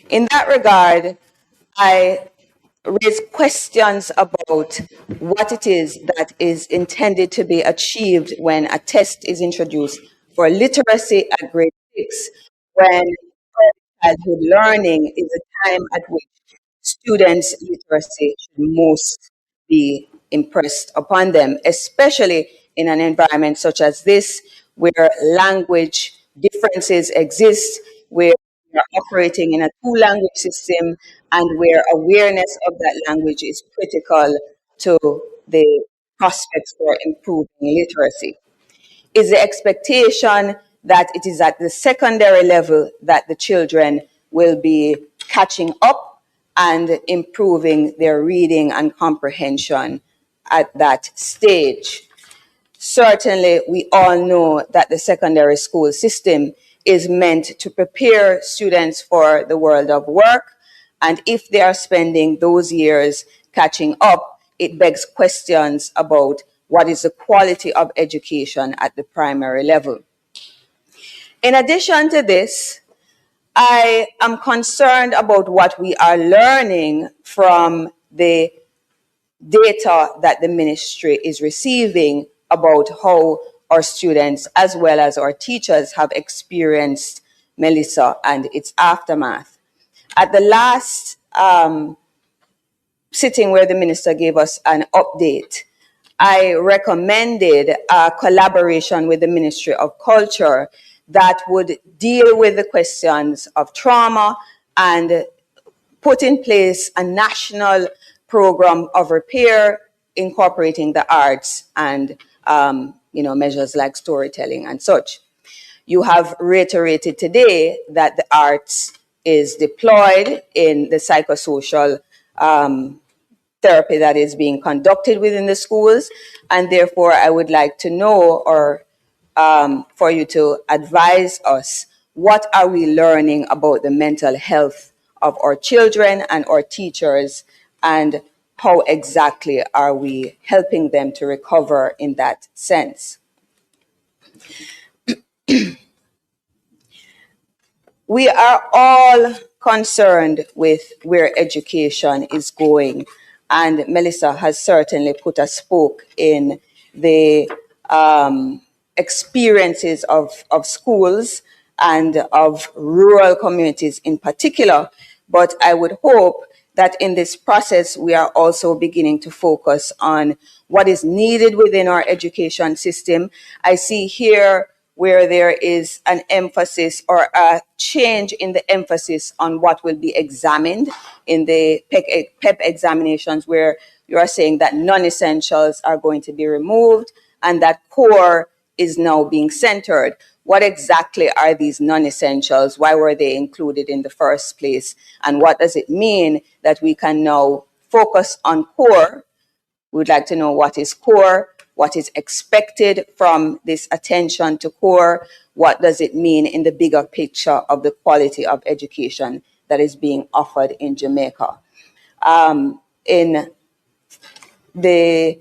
In that regard, I raise questions about what it is that is intended to be achieved when a test is introduced for literacy at grade 6, when childhood learning is a time at which students' literacy should most be impressed upon them, especially in an environment such as this, where language differences exist, where we are operating in a two-language system, and where awareness of that language is critical to the prospects for improving literacy. Is the expectation that it is at the secondary level that the children will be catching up and improving their reading and comprehension at that stage? Certainly, we all know that the secondary school system is meant to prepare students for the world of work. And if they are spending those years catching up, it begs questions about what is the quality of education at the primary level. In addition to this, I am concerned about what we are learning from the data that the ministry is receiving about how our students as well as our teachers have experienced Melissa and its aftermath. At the last sitting where the minister gave us an update, I recommended a collaboration with the Ministry of Culture that would deal with the questions of trauma and put in place a national program of repair incorporating the arts and measures like storytelling and such. You have reiterated today that the arts is deployed in the psychosocial therapy that is being conducted within the schools, and therefore I would like to know, or for you to advise us, what are we learning about the mental health of our children and our teachers, and how exactly are we helping them to recover in that sense? We are all concerned with where education is going, and Melissa has certainly put a spoke in the experiences of schools and of rural communities in particular. But I would hope that in this process, we are also beginning to focus on what is needed within our education system. I see here where there is an emphasis or a change in the emphasis on what will be examined in the PEP examinations, where you are saying that non-essentials are going to be removed and that core is now being centered. What exactly are these non-essentials? Why were they included in the first place? And what does it mean that we can now focus on core? We'd like to know what is core, what is expected from this attention to core, what does it mean in the bigger picture of the quality of education that is being offered in Jamaica. In the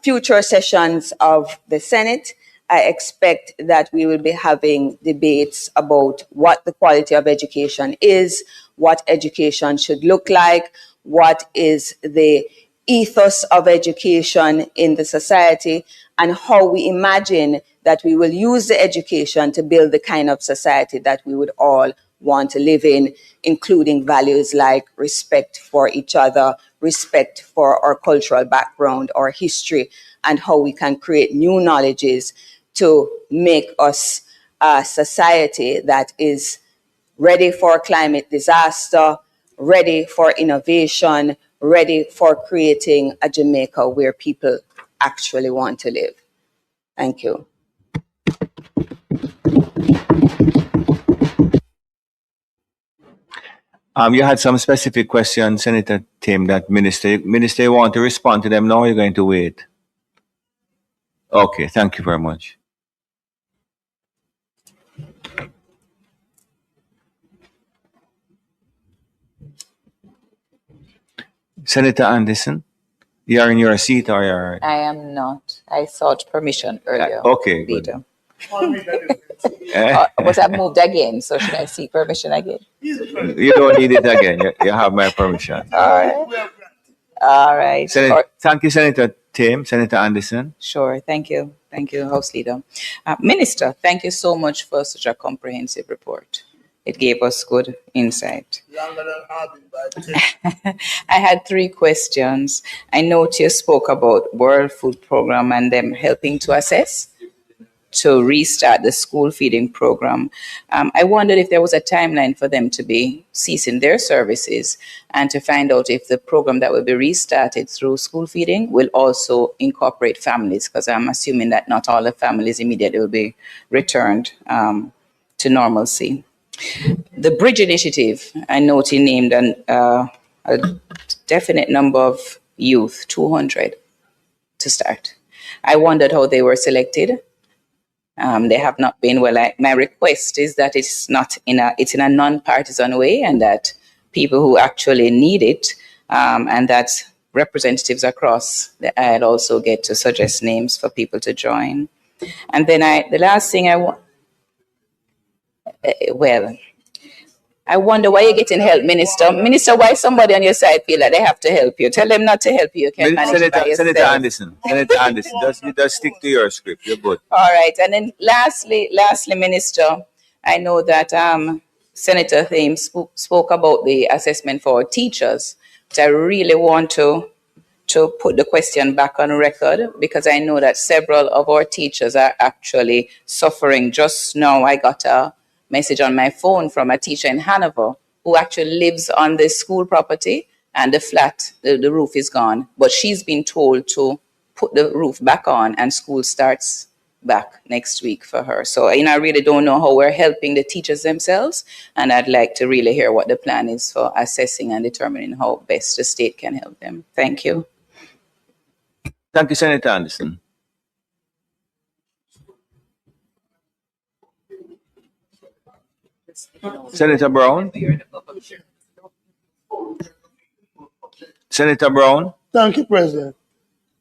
future sessions of the Senate, I expect that we will be having debates about what the quality of education is, what education should look like, what is the ethos of education in the society, and how we imagine that we will use the education to build the kind of society that we would all want to live in, including values like respect for each other, respect for our cultural background, our history, and how we can create new knowledges to make us a society that is ready for climate disaster, ready for innovation, ready for creating a Jamaica where people actually want to live. Thank you. You had some specific questions, Senator Tim, that Minister, you want to respond to them now, or you're going to wait? Okay, thank you very much. Senator Anderson, you are in your seat, or you're... I am not. I sought permission earlier. Okay, good. Leader. But I've moved again, so should I seek permission again? You don't need it again. You have my permission. All right. Thank you, Senator Tim. Senator Anderson. Sure. Thank you. Thank you, House Leader. Minister, thank you so much for such a comprehensive report. It gave us good insight. I had 3 questions. I noticed you spoke about World Food Program and them helping to assess to restart the school feeding program. I wondered if there was a timeline for them to be ceasing their services and to find out if the program that will be restarted through school feeding will also incorporate families, because I'm assuming that not all the families immediately will be returned to normalcy. The Bridge Initiative, I note you named a definite number of youth, 200 to start. I wondered how they were selected. They have not been. My request is that it's in a non-partisan way, and that people who actually need it, and that representatives across the aisle also get to suggest names for people to join. And then the last thing I want, I wonder why you're getting help, Minister. Minister, why somebody on your side feel like they have to help you? Tell them not to help you. You can manage it by yourself. Senator Anderson, just stick to your script. You're good. All right. And then lastly, Minister, I know that Senator Thames spoke about the assessment for teachers. But I really want to put the question back on record, because I know that several of our teachers are actually suffering. Just now, I got a message on my phone from a teacher in Hanover who actually lives on the school property, and the flat, the roof is gone. But she's been told to put the roof back on, and school starts back next week for her. So, I really don't know how we're helping the teachers themselves. And I'd like to really hear what the plan is for assessing and determining how best the state can help them. Thank you. Thank you, Senator Anderson. Senator Brown. Senator Brown. Thank you, President.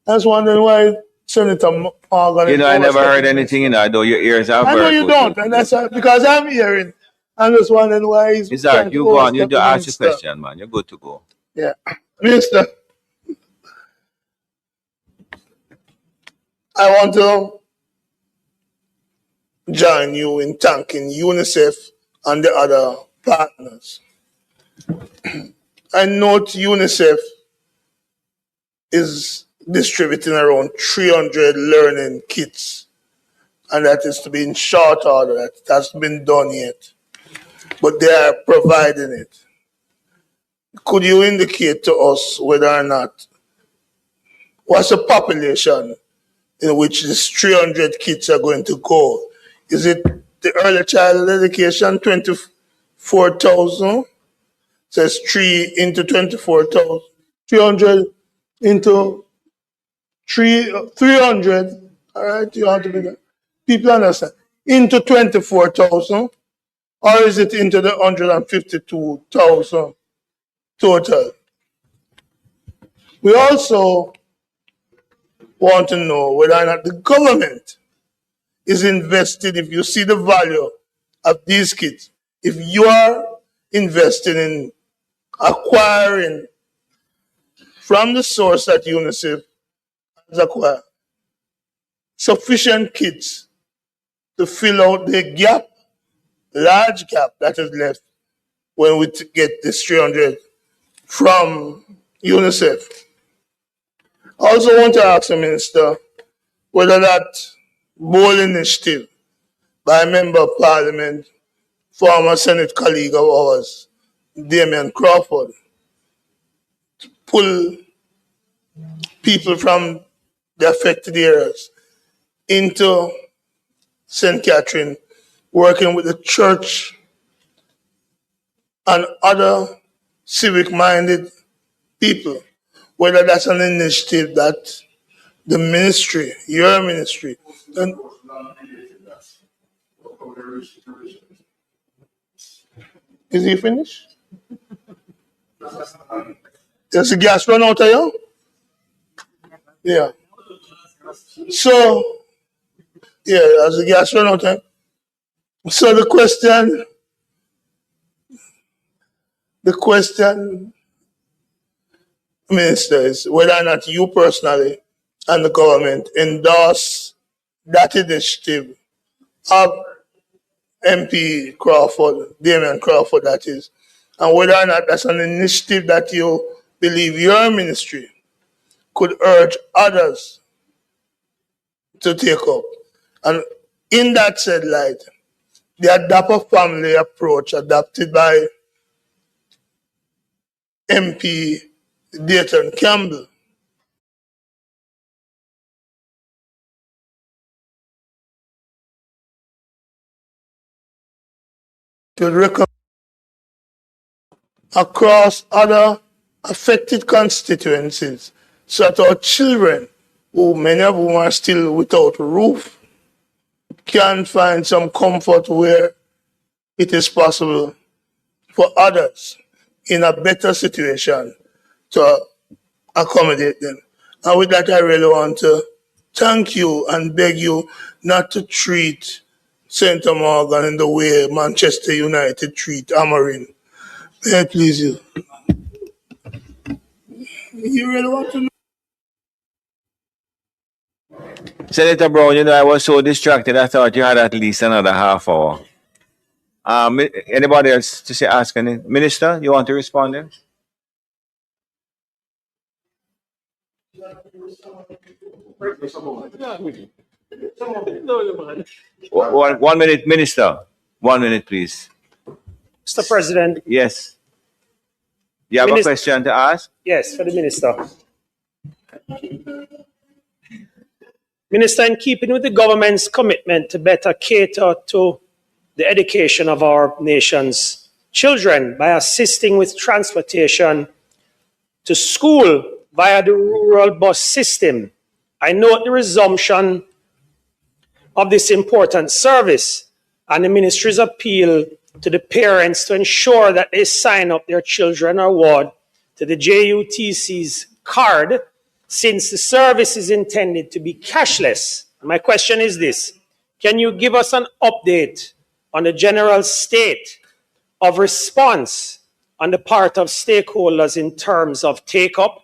I was wondering why Senator Morgan. I never heard anything, though your ears are I know you don't, and that's why, because I'm hearing. I'm just wondering why he's. It's all right. You go on. You just ask your question, man. You're good to go. Yeah. Minister, I want to join you in thanking UNICEF and the other partners. I note UNICEF is distributing around 300 learning kits, and that is to be in short order. That hasn't been done yet, but they are providing it. Could you indicate to us whether or not, what's the population in which these 300 kits are going to go? Is it the early child education, 24,000? Says 3 into 24,000. 300 into 300. All right, you have to be there. People understand. Into 24,000, or is it into the 152,000 total? We also want to know whether or not the government is invested. If you see the value of these kits, if you are investing in acquiring from the source that UNICEF has acquired sufficient kits to fill out the gap, large gap that is left when we get this 300 from UNICEF. I also want to ask the Minister whether that bold initiative by a Member of Parliament, former Senate colleague of ours, Damian Crawford, to pull people from the affected areas into St. Catherine, working with the church and other civic-minded people, whether that's an initiative that the ministry, your ministry, and is he finished? Does the gas run out of you? Yeah. So, yeah, as the gas run out of So the question, Minister, is whether or not you personally and the government endorse that initiative of MP Crawford, Damian Crawford, that is, and whether or not that's an initiative that you believe your ministry could urge others to take up. And in that said light, the Adopt a Family approach adopted by MP Dayton Campbell to recommend across other affected constituencies so that our children, who many of whom are still without roof, can find some comfort where it is possible for others in a better situation to accommodate them. And with that, I really want to thank you and beg you not to treat St. Morgan in the way Manchester United treat Amarin. May I please you? You really want to know? Senator Brown, you know, I was so distracted, I thought you had at least another half hour. Anybody else to say, ask any? Minister, you want to respond then? 1 minute, Minister. 1 minute, please. Mr. President, Yes. You have a question to ask? yes, for the Minister. Minister, in keeping with the government's commitment to better cater to the education of our nation's children by assisting with transportation to school via the rural bus system, I note the resumption of this important service and the ministry's appeal to the parents to ensure that they sign up their children or ward to the JUTC's card, since the service is intended to be cashless. My question is this: can you give us an update on the general state of response on the part of stakeholders in terms of take-up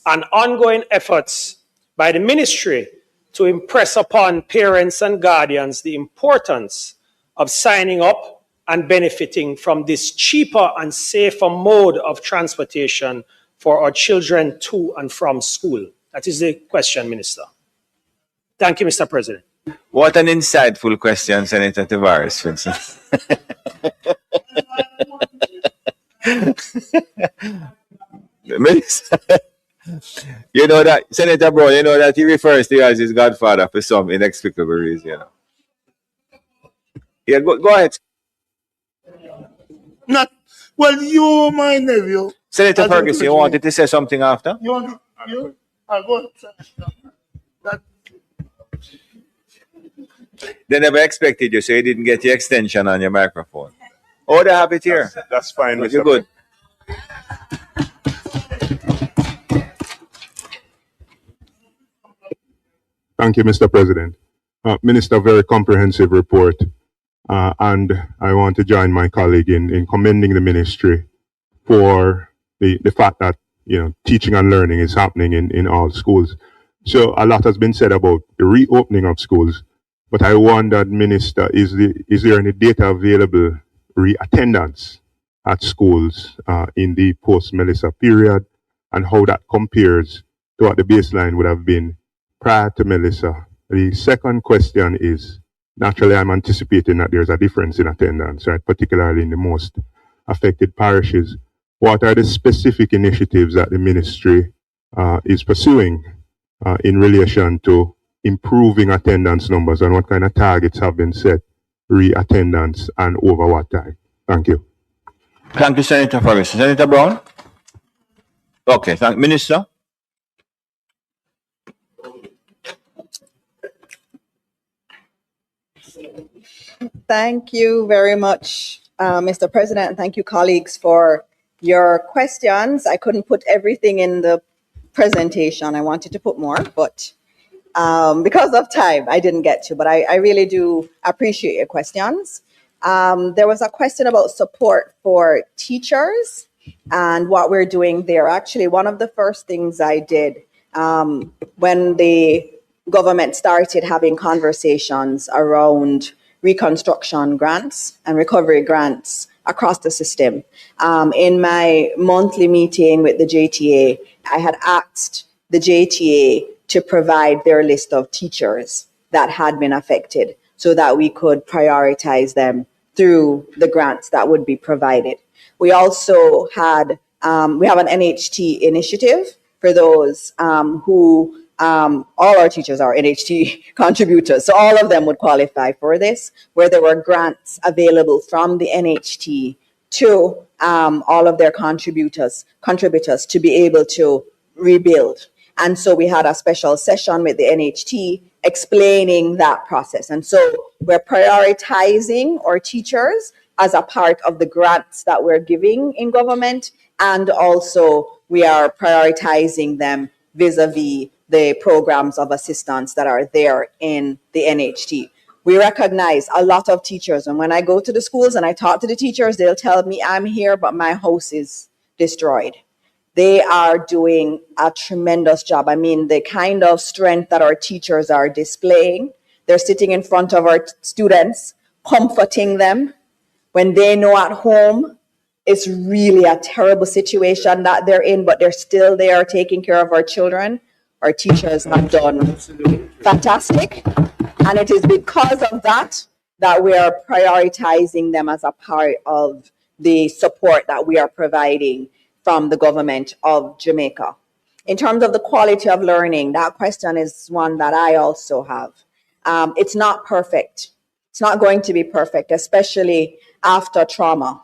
and ongoing efforts by the ministry to impress upon parents and guardians the importance of signing up and benefiting from this cheaper and safer mode of transportation for our children to and from school? That is the question, Minister. Thank you, Mr. President. What an insightful question, Senator Tavares. Minister, you know that, Senator Brown, you know that he refers to you as his godfather for some inexplicable reason, you know. Yeah, go ahead. Not, well, you, my nephew. Senator Ferguson, you wanted to say something after? You want to, you? I'll go. That, They never expected you, so you didn't get your extension on your microphone. Oh, they have it here. That's fine, But Mr. you're good. Thank you, Mr. President. Minister, very comprehensive report. And I want to join my colleague in commending the ministry for the fact that, you know, teaching and learning is happening in all schools. So a lot has been said about the reopening of schools, but I wondered, Minister, is there any data available re-attendance at schools in the post-Melissa period, and how that compares to what the baseline would have been prior to Melissa? The second question is, naturally, I'm anticipating that there's a difference in attendance, right, particularly in the most affected parishes. What are the specific initiatives that the ministry is pursuing in relation to improving attendance numbers, and what kind of targets have been set, re-attendance, and over what time? Thank you. Thank you, Senator Ferguson. Senator Brown? Okay, thank Minister. Thank you very much, Mr. President, and thank you, colleagues, for your questions. I couldn't put everything in the presentation. I wanted to put more, but because of time, I didn't get to. But I really do appreciate your questions. There was a question about support for teachers and what we're doing there. Actually, one of the first things I did when the government started having conversations around reconstruction grants and recovery grants across the system. In my monthly meeting with the JTA, I had asked the JTA to provide their list of teachers that had been affected so that we could prioritize them through the grants that would be provided. We also had, we have an NHT initiative for those who, all our teachers are NHT contributors, so all of them would qualify for this, where there were grants available from the NHT to all of their contributors to be able to rebuild. And so we had a special session with the NHT explaining that process. And so we're prioritizing our teachers as a part of the grants that we're giving in government. And also we are prioritizing them vis-a-vis the programs of assistance that are there in the NHT. We recognize a lot of teachers. And when I go to the schools and I talk to the teachers, they'll tell me I'm here, but my house is destroyed. They are doing a tremendous job. I mean, the kind of strength that our teachers are displaying, they're sitting in front of our students, comforting them when they know at home it's really a terrible situation that they're in, but they're still there taking care of our children. Our teachers have done fantastic. And it is because of that that we are prioritizing them as a part of the support that we are providing from the government of Jamaica. In terms of the quality of learning, that question is one that I also have. It's not perfect. It's not going to be perfect, especially after trauma.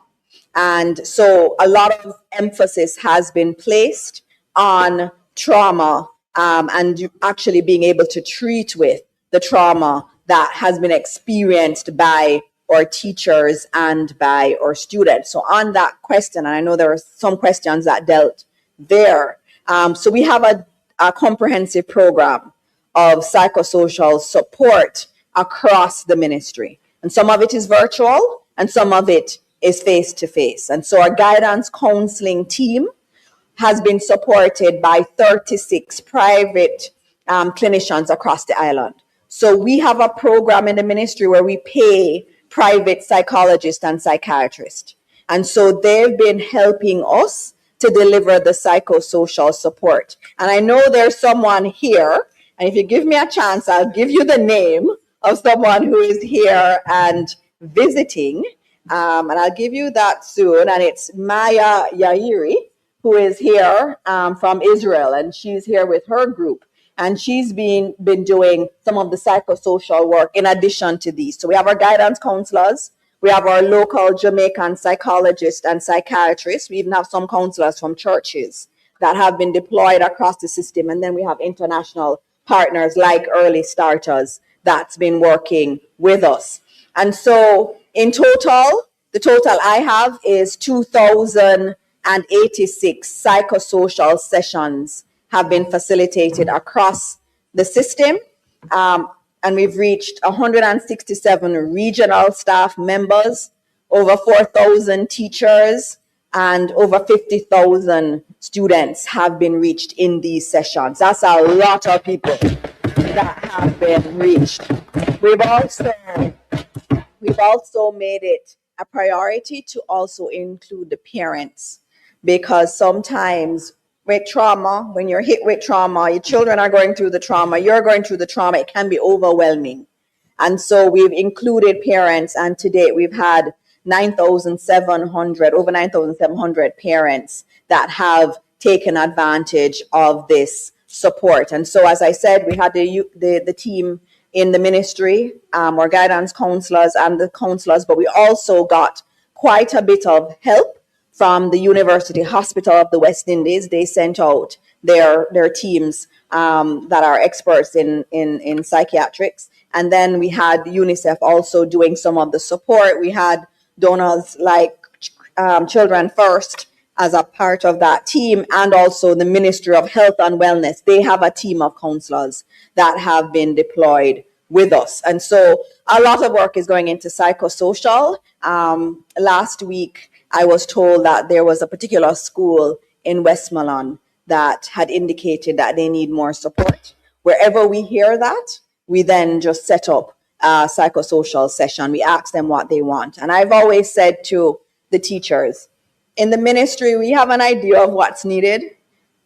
And so a lot of emphasis has been placed on trauma and actually being able to treat with the trauma that has been experienced by our teachers and by our students. So on that question, and I know there are some questions that dealt there. So we have a comprehensive program of psychosocial support across the ministry. And some of it is virtual and some of it is face-to-face. And so our guidance counseling team has been supported by 36 private clinicians across the island. So we have a program in the ministry where we pay private psychologists and psychiatrists. And so they've been helping us to deliver the psychosocial support. And I know there's someone here, and if you give me a chance, I'll give you the name of someone who is here and visiting. And I'll give you that soon. And it's Maya Yairi, who is here from Israel, and she's here with her group. And she's been doing some of the psychosocial work in addition to these. So we have our guidance counselors, we have our local Jamaican psychologists and psychiatrists. We even have some counselors from churches that have been deployed across the system. And then we have international partners like Early Starters that's been working with us. And so in total, the total I have is 2,086 psychosocial sessions have been facilitated across the system. And we've reached 167 regional staff members, over 4,000 teachers, and over 50,000 students have been reached in these sessions. That's a lot of people that have been reached. We've also made it a priority to also include the parents, because sometimes with trauma, when you're hit with trauma, your children are going through the trauma, you're going through the trauma, it can be overwhelming. And so we've included parents, and to date we've had over 9,700 parents that have taken advantage of this support. And so, as I said, we had the team in the ministry, our guidance counselors and the counselors, but we also got quite a bit of help from the University Hospital of the West Indies. They sent out their teams that are experts in psychiatrics. And then we had UNICEF also doing some of the support. We had donors like Children First as a part of that team, and also the Ministry of Health and Wellness. They have a team of counselors that have been deployed with us. And so a lot of work is going into psychosocial. Last week, I was told that there was a particular school in Westmoreland that had indicated that they need more support. Wherever we hear that, we then just set up a psychosocial session. We ask them what they want. And I've always said to the teachers, in the ministry, we have an idea of what's needed,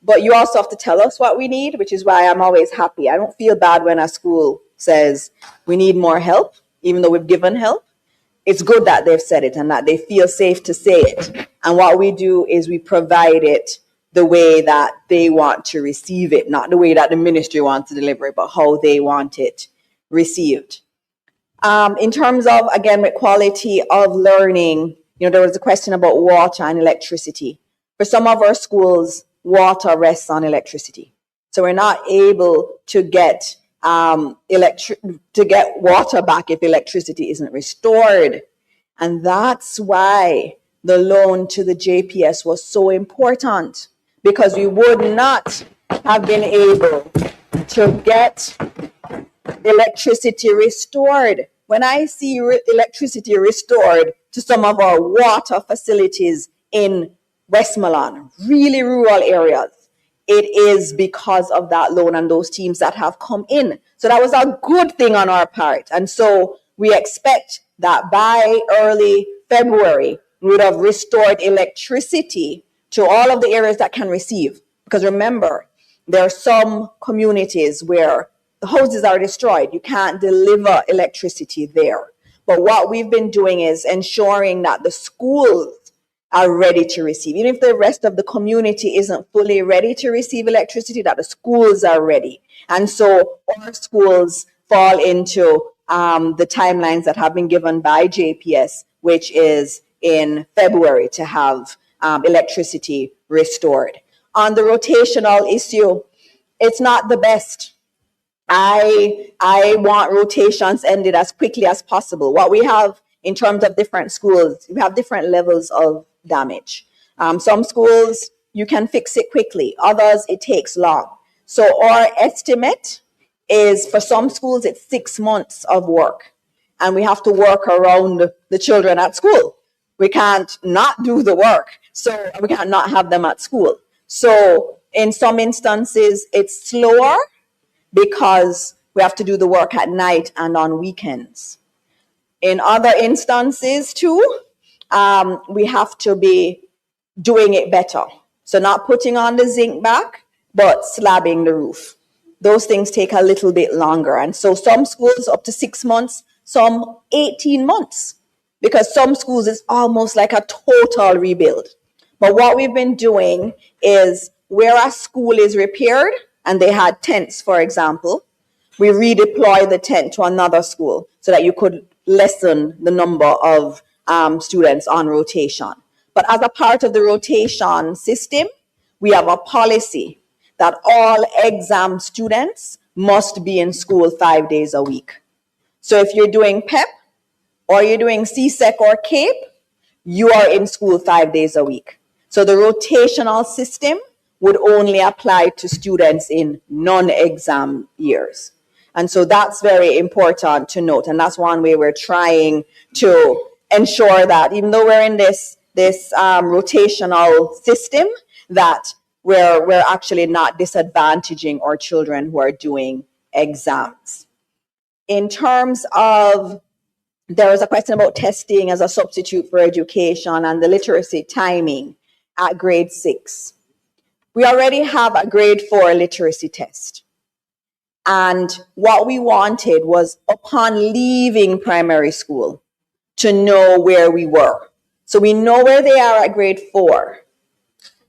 but you also have to tell us what we need, which is why I'm always happy. I don't feel bad when a school says we need more help, even though we've given help. It's good that they've said it and that they feel safe to say it. And what we do is we provide it the way that they want to receive it, not the way that the ministry wants to deliver it, but how they want it received. In terms of, again, with quality of learning, there was a question about water and electricity. For some of our schools, water rests on electricity. So we're not able to get water back if electricity isn't restored. And that's why the loan to the JPS was so important, because we would not have been able to get electricity restored. When I see electricity restored to some of our water facilities in Westmoreland, really rural areas, it is because of that loan and those teams that have come in. So that was a good thing on our part. And so we expect that by early February, we would have restored electricity to all of the areas that can receive. Because remember, there are some communities where the houses are destroyed. You can't deliver electricity there. But what we've been doing is ensuring that the schools are ready to receive. Even if the rest of the community isn't fully ready to receive electricity, that the schools are ready. And so our schools fall into the timelines that have been given by JPS, which is in February to have electricity restored. On the rotational issue, it's not the best. I want rotations ended as quickly as possible. What we have in terms of different schools, we have different levels of damage. Some schools, you can fix it quickly. Others, it takes long. So our estimate is for some schools, it's 6 months of work. And we have to work around the children at school. We can't not do the work. So we can't not have them at school. So in some instances, it's slower because we have to do the work at night and on weekends. In other instances too, we have to be doing it better. So not putting on the zinc back, but slabbing the roof. Those things take a little bit longer. And so some schools up to 6 months, some 18 months, because some schools is almost like a total rebuild. But what we've been doing is where a school is repaired, and they had tents, for example, we redeploy the tent to another school so that you could lessen the number of students on rotation. But as a part of the rotation system, we have a policy that all exam students must be in school 5 days a week. So if you're doing PEP or you're doing CSEC or CAPE, you are in school 5 days a week. So the rotational system would only apply to students in non-exam years. And so that's very important to note. And that's one way we're trying to ensure that even though we're in this rotational system, that we're actually not disadvantaging our children who are doing exams. In terms of, there was a question about testing as a substitute for education and the literacy timing at grade 6. We already have a grade 4 literacy test. And what we wanted was upon leaving primary school to know where we were. So we know where they are at grade 4,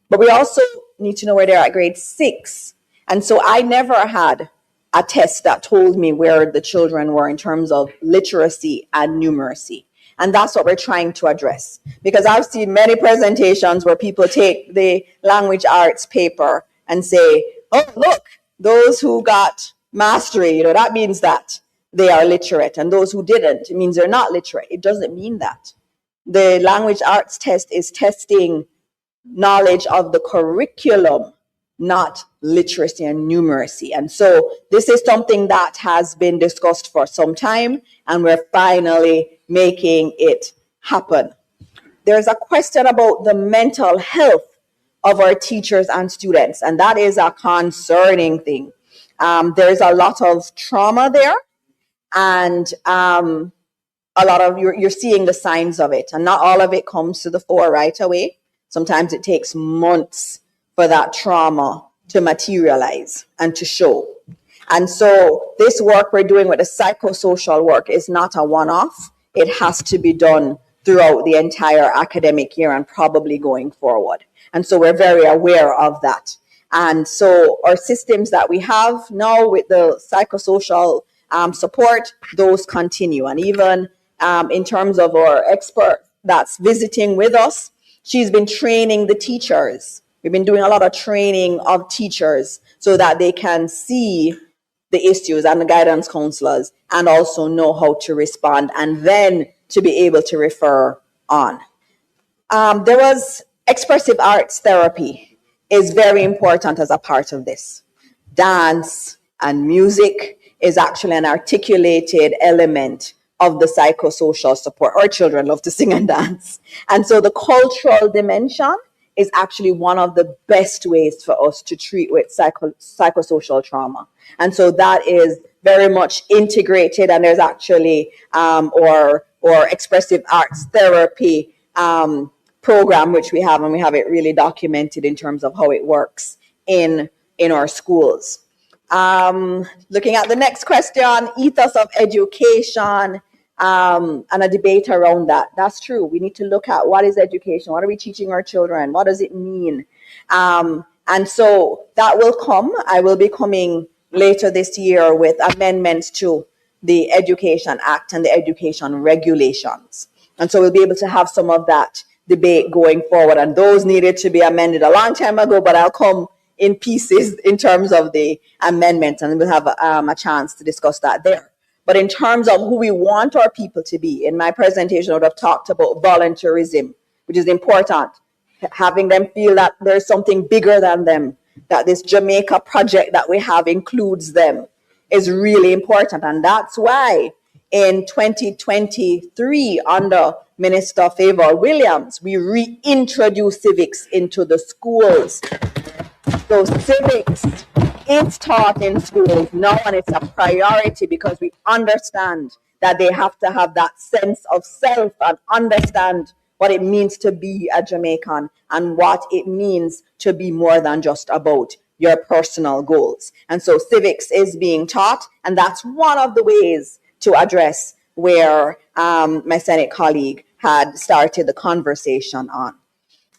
but we also need to know where they are at grade 6. And so I never had a test that told me where the children were in terms of literacy and numeracy. And that's what we're trying to address. Because I've seen many presentations where people take the language arts paper and say, oh, look, those who got mastery, that means that they are literate. And those who didn't, it means they're not literate. It doesn't mean that. The language arts test is testing knowledge of the curriculum, not literacy and numeracy. And so this is something that has been discussed for some time, and we're finally making it happen. There's a question about the mental health of our teachers and students, and that is a concerning thing. There's a lot of trauma there, and a lot of you're seeing the signs of it, and not all of it comes to the fore right away. Sometimes it takes months for that trauma to materialize and to show. And so this work we're doing with the psychosocial work is not a one-off. It has to be done throughout the entire academic year and probably going forward. And so we're very aware of that. And so our systems that we have now with the psychosocial support, those continue. And even in terms of our expert that's visiting with us, she's been training the teachers. We've been doing a lot of training of teachers so that they can see the issues, and the guidance counselors, and also know how to respond, and then to be able to refer on. There was expressive arts therapy is very important as a part of this. Dance and music is actually an articulated element of the psychosocial support. Our children love to sing and dance. And so the cultural dimension is actually one of the best ways for us to treat with psychosocial trauma. And so that is very much integrated, and there's actually or expressive arts therapy program which we have, and we have it really documented in terms of how it works in our schools. Looking at the next question, ethos of education, and a debate around that. That's true. We need to look at what is education, what are we teaching our children, what does it mean? And so that will come. I will be coming later this year with amendments to the Education Act and the education regulations. And so we'll be able to have some of that debate going forward. And those needed to be amended a long time ago, but I'll come in pieces in terms of the amendments, and we'll have a chance to discuss that there. But in terms of who we want our people to be, in my presentation, I would have talked about volunteerism, which is important. Having them feel that there's something bigger than them, that this Jamaica project that we have includes them, is really important. And that's why in 2023, under Minister Favour Williams, we reintroduced civics into the schools. So civics is taught in schools now, and it's a priority because we understand that they have to have that sense of self and understand what it means to be a Jamaican and what it means to be more than just about your personal goals. And so civics is being taught, and that's one of the ways to address where my Senate colleague had started the conversation on.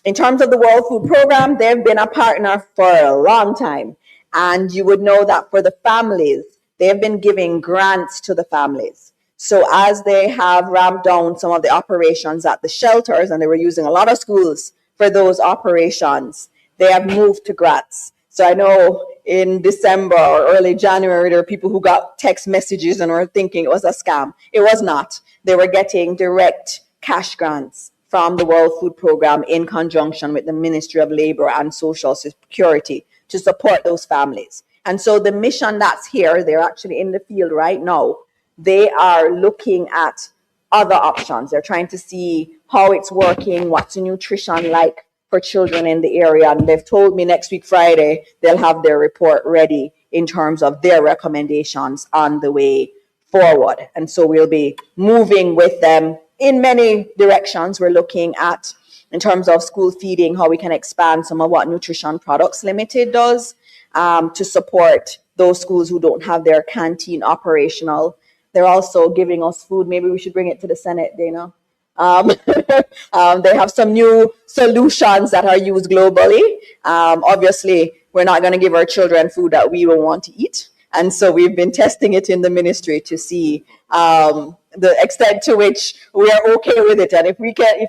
In terms of the World Food Program, they've been a partner for a long time. And you would know that for the families, they've been giving grants to the families. So as they have ramped down some of the operations at the shelters, and they were using a lot of schools for those operations, they have moved to grants. So I know in December or early January, there were people who got text messages and were thinking it was a scam. It was not. They were getting direct cash grants from the World Food Program in conjunction with the Ministry of Labor and Social Security to support those families. And so the mission that's here, they're actually in the field right now. They are looking at other options. They're trying to see how it's working, what's the nutrition like for children in the area. And they've told me next week, Friday, they'll have their report ready in terms of their recommendations on the way forward. And so we'll be moving with them in many directions. We're looking at, in terms of school feeding, how we can expand some of what Nutrition Products Limited does to support those schools who don't have their canteen operational. They're also giving us food. Maybe we should bring it to the Senate, Dana. They have some new solutions that are used globally. Obviously, we're not going to give our children food that we will want to eat. And so we've been testing it in the ministry to see the extent to which we are okay with it. And if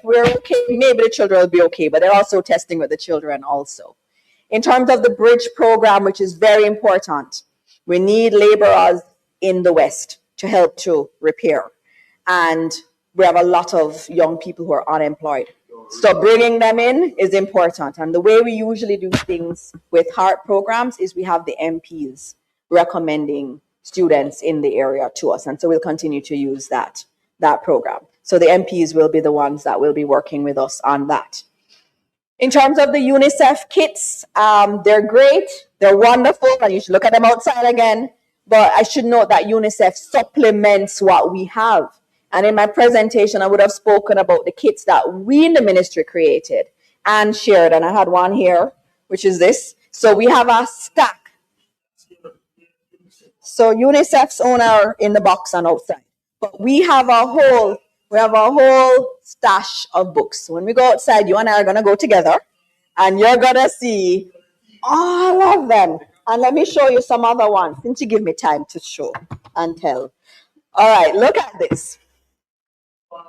we're okay, maybe the children will be okay. But they're also testing with the children also. In terms of the bridge program, which is very important, we need laborers in the West to help to repair. And we have a lot of young people who are unemployed. So bringing them in is important. And the way we usually do things with heart programs is we have the MPs recommending students in the area to us. And so we'll continue to use that program. So the MPs will be the ones that will be working with us on that. In terms of the UNICEF kits, they're great, they're wonderful, and you should look at them outside again. But I should note that UNICEF supplements what we have. And in my presentation, I would have spoken about the kits that we in the ministry created and shared. And I had one here, which is this. So we have a stack. So UNICEF's own are in the box and outside. But we have a whole stash of books. When we go outside, you and I are going to go together, and you're going to see all of them. And let me show you some other ones, since you give me time to show and tell. All right, look at this.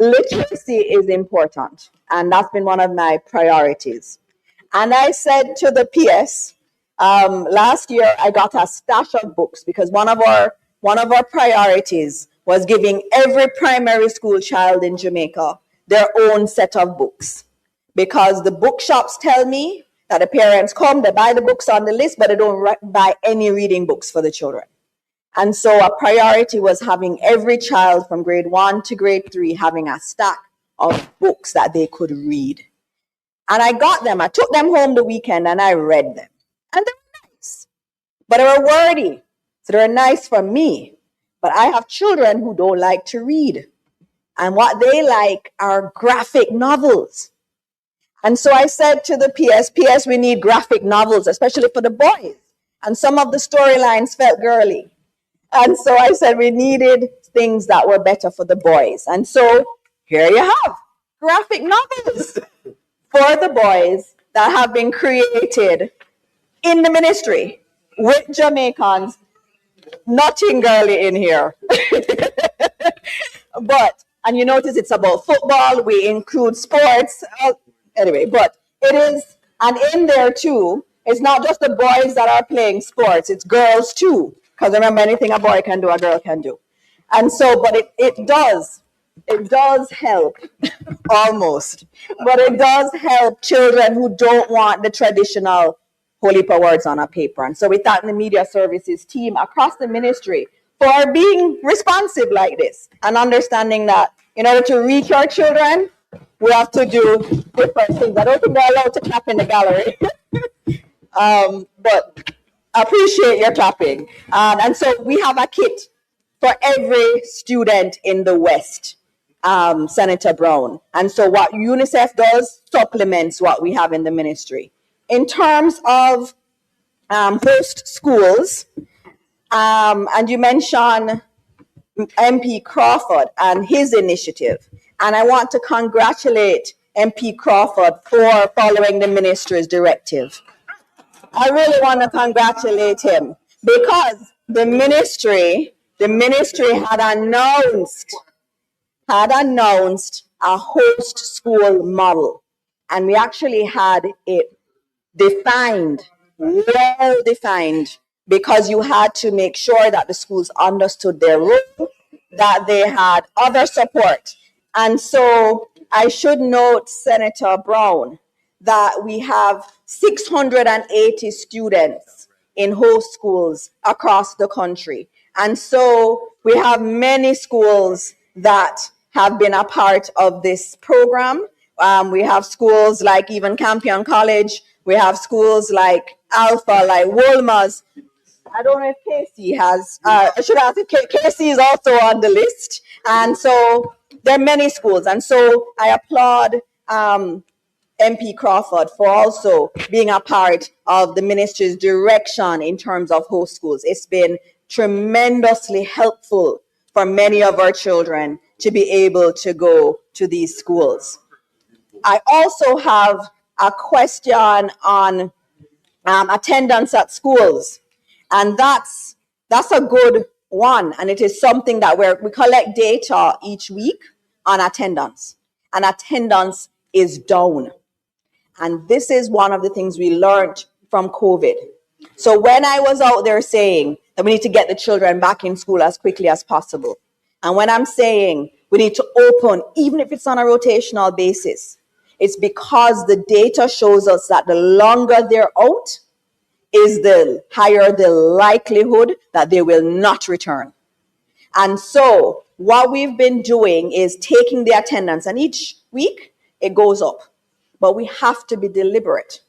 Literacy is important, and that's been one of my priorities. And I said to the PS, last year I got a stash of books because one of our priorities was giving every primary school child in Jamaica their own set of books. Because the bookshops tell me that the parents come, they buy the books on the list, but they don't buy any reading books for the children. And so a priority was having every child from grade 1 to grade 3 having a stack of books that they could read. And I got them. I took them home the weekend and I read them. And they were nice. But they were wordy. So they were nice for me. But I have children who don't like to read. And what they like are graphic novels. And so I said to the PS, we need graphic novels, especially for the boys. And some of the storylines felt girly. And so I said we needed things that were better for the boys. And so here you have graphic novels for the boys that have been created in the ministry with Jamaicans. Nothing girly in here. And you notice it's about football. We include sports. Anyway, but it is, and in there too, it's not just the boys that are playing sports, it's girls too. Because remember, anything a boy can do, a girl can do. And so, but it does help, almost. But it does help children who don't want the traditional holy words on a paper. And so we thank the media services team across the ministry for being responsive like this and understanding that in order to reach our children, we have to do different things. I don't think they're allowed to clap in the gallery. But I appreciate your clapping. And so we have a kit for every student in the West, Senator Brown. And so what UNICEF does supplements what we have in the ministry. In terms of host schools, and you mentioned MP Crawford and his initiative. And I want to congratulate MP Crawford for following the ministry's directive. I really want to congratulate him because the ministry had announced a host school model, and we actually had it well defined, because you had to make sure that the schools understood their role, that they had other support. And so I should note, Senator Brown, that we have 680 students in host schools across the country. And so we have many schools that have been a part of this program. We have schools like even Campion College. We have schools like Alpha, like Wolmer's. I don't know if Casey has, I should ask if Casey is also on the list. And so there are many schools. And so I applaud MP Crawford for also being a part of the ministry's direction in terms of host schools. It's been tremendously helpful for many of our children to be able to go to these schools. I also have a question on attendance at schools. And that's a good one. And it is something that we collect data each week on attendance. And attendance is down. And this is one of the things we learned from COVID. So when I was out there saying that we need to get the children back in school as quickly as possible, and when I'm saying we need to open, even if it's on a rotational basis, It's because the data shows us that the longer they're out is the higher the likelihood that they will not return. And so what we've been doing is taking the attendance, and each week it goes up, but we have to be deliberate.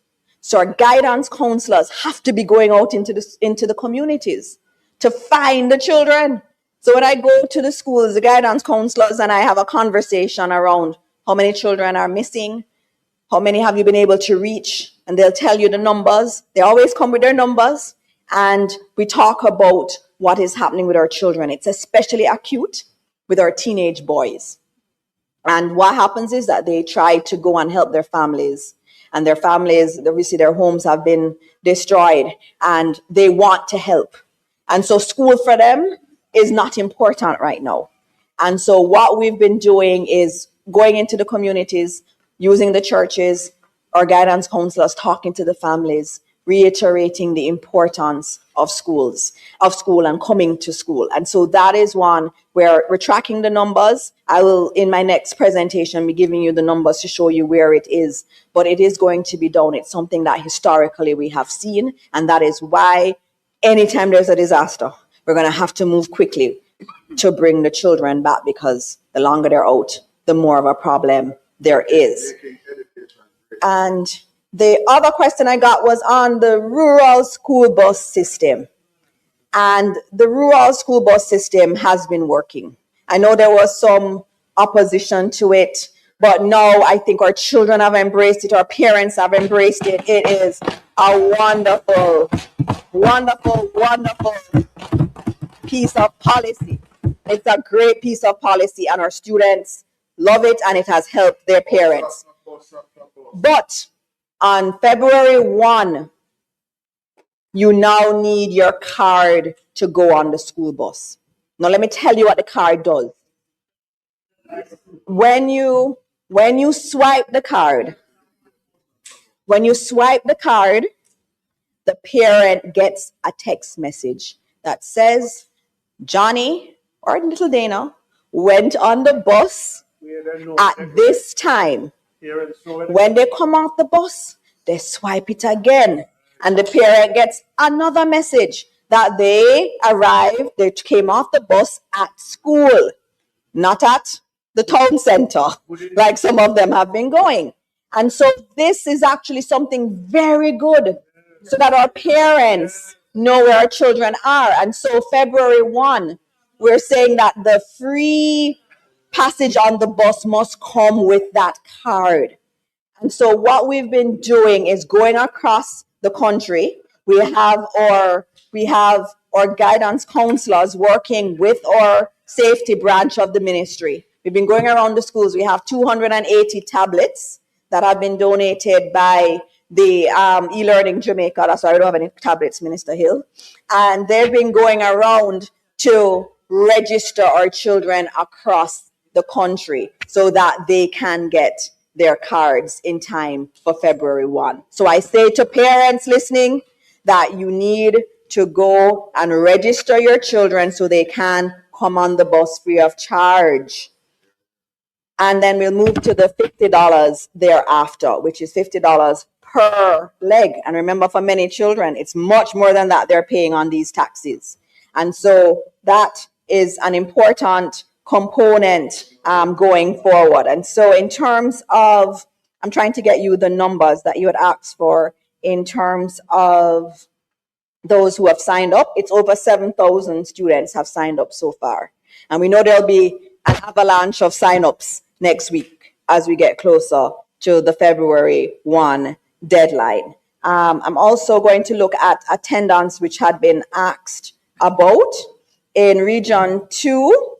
So our guidance counselors have to be going out into the communities to find the children. So when I go to the schools, the guidance counselors, and I have a conversation around how many children are missing, how many have you been able to reach, and they'll tell you the numbers. They always come with their numbers, and we talk about what is happening with our children. It's especially acute with our teenage boys. And what happens is that they try to go and help their families, and their families, obviously their homes have been destroyed, and they want to help. And so school for them is not important right now. And so what we've been doing is going into the communities, using the churches, our guidance counselors, talking to the families, reiterating the importance of school and coming to school. And so that is one where we're tracking the numbers. I will, in my next presentation, be giving you the numbers to show you where it is, but it is going to be done. It's something that historically we have seen, and that is why anytime there's a disaster, we're going to have to move quickly to bring the children back, because the longer they're out, the more of a problem there is. And the other question I got was on the rural school bus system. And the rural school bus system has been working. I know there was some opposition to it, but now I think our children have embraced it, our parents have embraced it. It is a wonderful, wonderful, wonderful piece of policy. It's a great piece of policy, and our students love it, and it has helped their parents. But on February 1, you now need your card to go on the school bus. Now, let me tell you what the card does. When you swipe the card, the parent gets a text message that says, Johnny or little Dana went on the bus at this time. When they come off the bus, they swipe it again, and the parent gets another message that they arrived, they came off the bus at school, not at the town center, like some of them have been going. And so this is actually something very good, so that our parents know where our children are. And so February 1, we're saying that the free passage on the bus must come with that card. And so what we've been doing is going across the country. We have our guidance counselors working with our safety branch of the ministry. We've been going around the schools. We have 280 tablets that have been donated by the e-learning Jamaica. That's why I don't have any tablets, Minister Hill. And they've been going around to register our children across the country so that they can get their cards in time for February 1. So I say to parents listening that you need to go and register your children so they can come on the bus free of charge. And then we'll move to the $50 thereafter, which is $50 per leg. And remember, for many children, it's much more than that they're paying on these taxis. And so that is an important component going forward. And so in terms of, I'm trying to get you the numbers that you had asked for in terms of those who have signed up. It's over 7,000 students have signed up so far. And we know there'll be an avalanche of sign-ups next week as we get closer to the February 1 deadline. I'm also going to look at attendance, which had been asked about. In Region 2,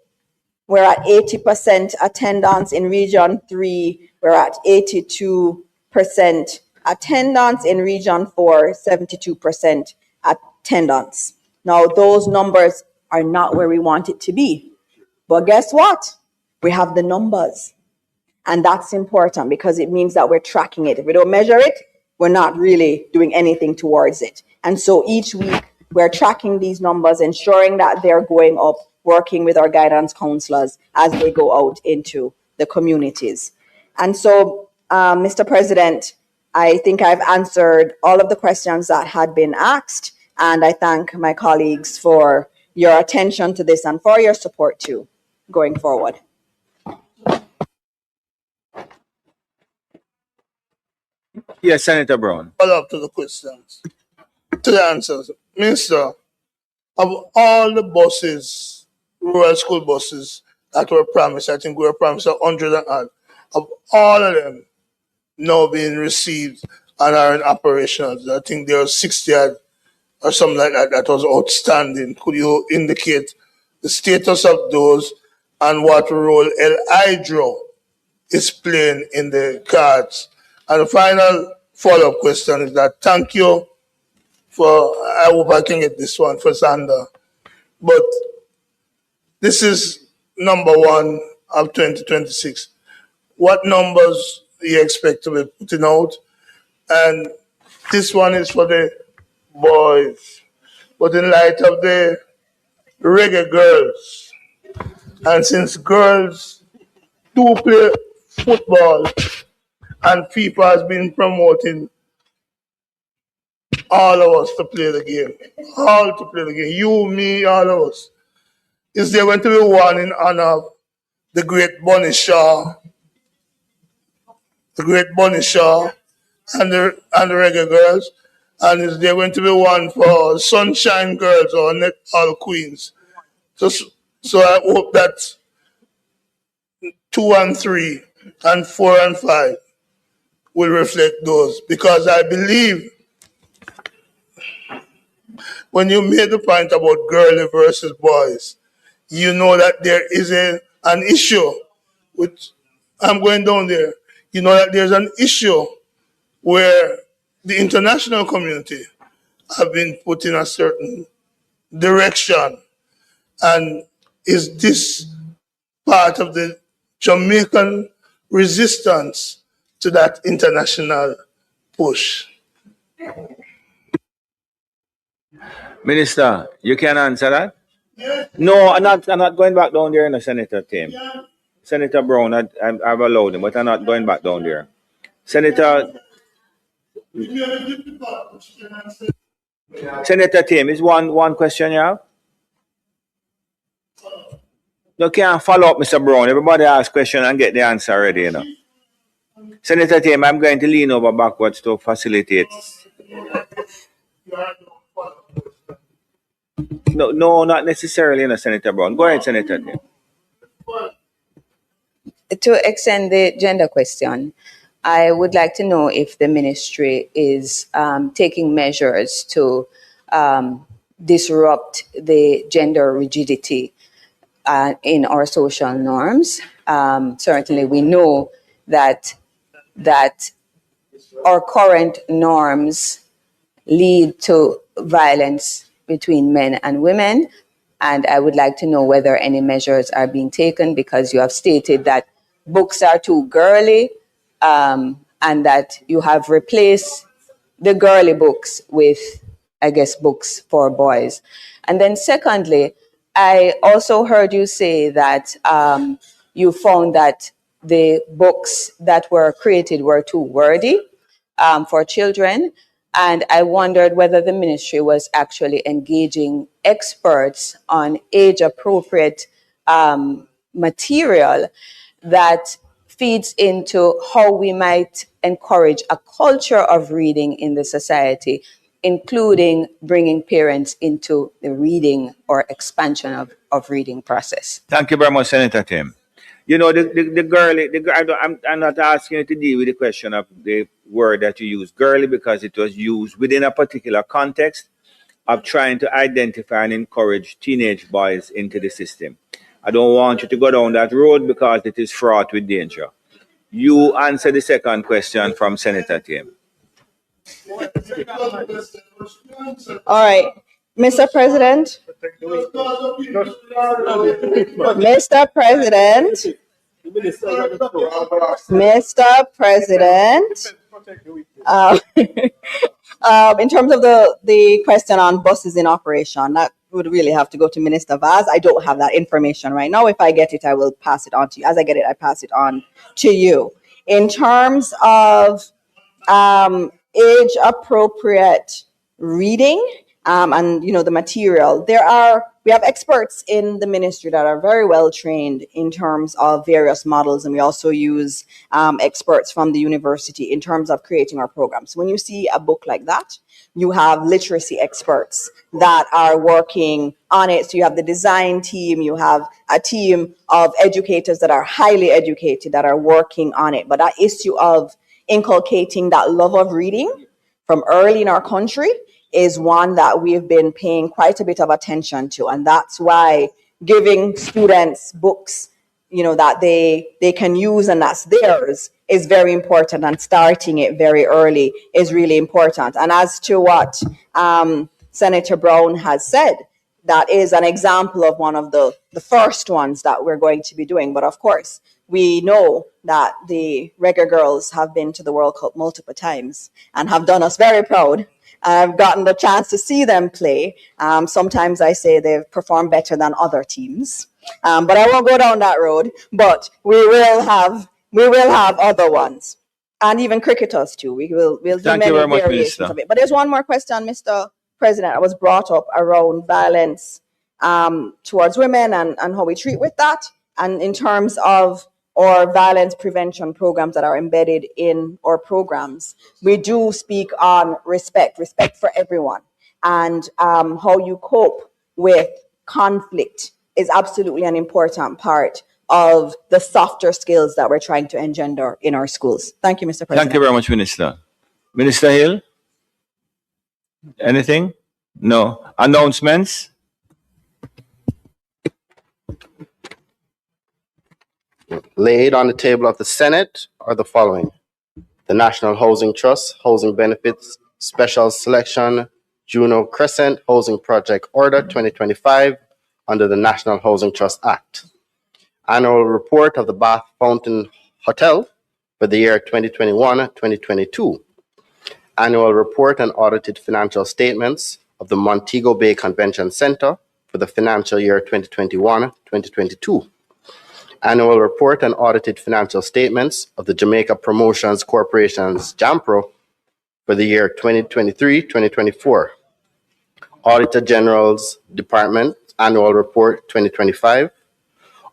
we're at 80% attendance. In Region 3, we're at 82% attendance. In Region 4, 72% attendance. Now, those numbers are not where we want it to be. But guess what? We have the numbers. And that's important because it means that we're tracking it. If we don't measure it, we're not really doing anything towards it. And so each week, we're tracking these numbers, ensuring that they're going up, working with our guidance counselors as they go out into the communities. And so Mr. President, I think I've answered all of the questions that had been asked, and I thank my colleagues for your attention to this and for your support too, going forward. Yes, Senator Brown. Follow up to the questions, to the answers. Minister, of all the buses, rural school buses that were promised, I think we were promised 100 and odd, of all of them now being received and are in operations. I think there were 60 odd or something like that that was outstanding. Could you indicate the status of those and what role El Hydro is playing in the cards? And the final follow-up question is that thank you for, I hope I can get this one for Sander, but this is number one of 2026. What numbers do you expect to be putting out? And this one is for the boys, but in light of the reggae girls, and since girls do play football, and FIFA has been promoting all of us to play the game. All to play the game. You, me, all of us. Is there going to be one in honor of the great Bunny Shaw? The great Bunny Shaw and the reggae girls? And is there going to be one for Sunshine Girls or Net All Queens? So I hope that 2 and 3 and 4 and 5 will reflect those, because I believe when you made the point about girly versus boys, you know that there is an issue with, I'm going down there, you know that there's an issue where the international community have been put in a certain direction. And is this part of the Jamaican resistance to that international push? Minister, you can answer that? Yes. No, I'm not going back down there in the Senator team. Yeah. Senator Brown, I've allowed him, but I'm not going back down there. Senator Tim, is one question you have? You can't follow up, Mr. Brown. Everybody asks question and get the answer already, you know. Senator Tim, I'm going to lean over backwards to facilitate. No, not necessarily, you know, Senator Brown. Go ahead, Senator Tim. To extend the gender question, I would like to know if the ministry is taking measures to disrupt the gender rigidity in our social norms. Certainly, we know that our current norms lead to violence between men and women. And I would like to know whether any measures are being taken, because you have stated that books are too girly, and that you have replaced the girly books with, I guess, books for boys. And then secondly, I also heard you say that you found that the books that were created were too wordy for children. And I wondered whether the ministry was actually engaging experts on age-appropriate material that feeds into how we might encourage a culture of reading in the society, including bringing parents into the reading or expansion of reading process. Thank you very much, Senator Tim. You know, I'm not asking you to deal with the question of the word that you use, girly, because it was used within a particular context of trying to identify and encourage teenage boys into the system. I don't want you to go down that road because it is fraught with danger. You answer the second question from Senator Tim. All right, Mr. President. Mr. President. Mr. President. In terms of the question on buses in operation, that would really have to go to Minister Vaz. I don't have that information right now. If I get it, I will pass it on to you. As I get it, I pass it on to you. In terms of age appropriate reading and the material, we have experts in the ministry that are very well trained in terms of various models, and we also use experts from the university in terms of creating our programs. When you see a book like that, you have literacy experts that are working on it. So you have the design team, you have a team of educators that are highly educated that are working on it. But that issue of inculcating that love of reading from early in our country is one that we've been paying quite a bit of attention to. And that's why giving students books, that they can use and that's theirs is very important, and starting it very early is really important. And as to what Senator Brown has said, that is an example of one of the first ones that we're going to be doing. But of course, we know that the Reggae Girls have been to the World Cup multiple times and have done us very proud. I've gotten the chance to see them play. Sometimes I say they've performed better than other teams, but I won't go down that road. But we will have other ones, and even cricketers too. We'll do Thank you many very much, variations Minister. of it. But there's one more question, Mr. President, that was brought up around violence towards women and how we treat with that, and in terms of or violence prevention programs that are embedded in our programs. We do speak on respect for everyone, and how you cope with conflict is absolutely an important part of the softer skills that we're trying to engender in our schools. Thank you, Mr. President. Thank you very much, Minister. Minister Hill? Anything? No. Announcements? Laid on the table of the Senate are the following: the National Housing Trust Housing Benefits Special Selection Juno Crescent Housing Project Order 2025 under the National Housing Trust Act. Annual report of the Bath Fountain Hotel for the year 2021-2022. Annual report and audited financial statements of the Montego Bay Convention Center for the financial year 2021-2022. Annual report and audited financial statements of the Jamaica Promotions Corporation's JAMPRO for the year 2023-2024. Auditor General's Department Annual Report 2025.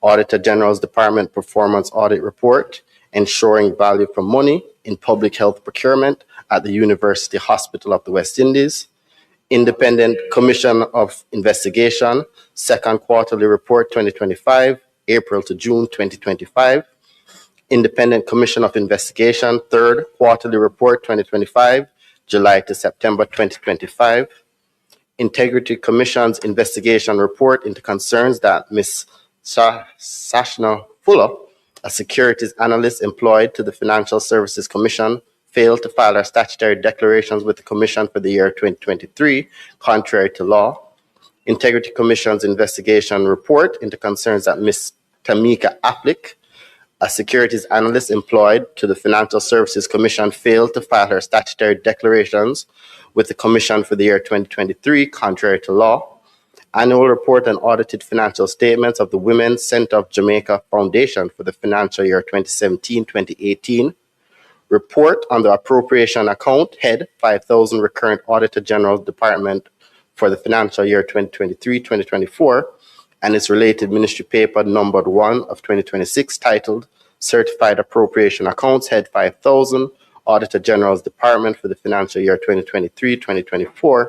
Auditor General's Department Performance Audit Report, Ensuring Value for Money in Public Health Procurement at the University Hospital of the West Indies. Independent Commission of Investigation, Second Quarterly Report 2025, April to June 2025. Independent Commission of Investigation, Third Quarterly Report 2025, July to September 2025. Integrity Commission's Investigation Report into concerns that Ms. Sashna Fuller, a securities analyst employed to the Financial Services Commission, failed to file her statutory declarations with the Commission for the year 2023, contrary to law. Integrity Commission's Investigation Report into concerns that Ms. Tamika Afflick, a securities analyst employed to the Financial Services Commission, failed to file her statutory declarations with the Commission for the year 2023, contrary to law. Annual report and audited financial statements of the Women's Center of Jamaica Foundation for the financial year 2017-2018. Report on the appropriation account, head 5,000 recurrent Auditor General's Department for the financial year 2023-2024, and its related ministry paper numbered 1 of 2026 titled Certified Appropriation Accounts, head 5,000, Auditor General's Department for the financial year 2023-2024,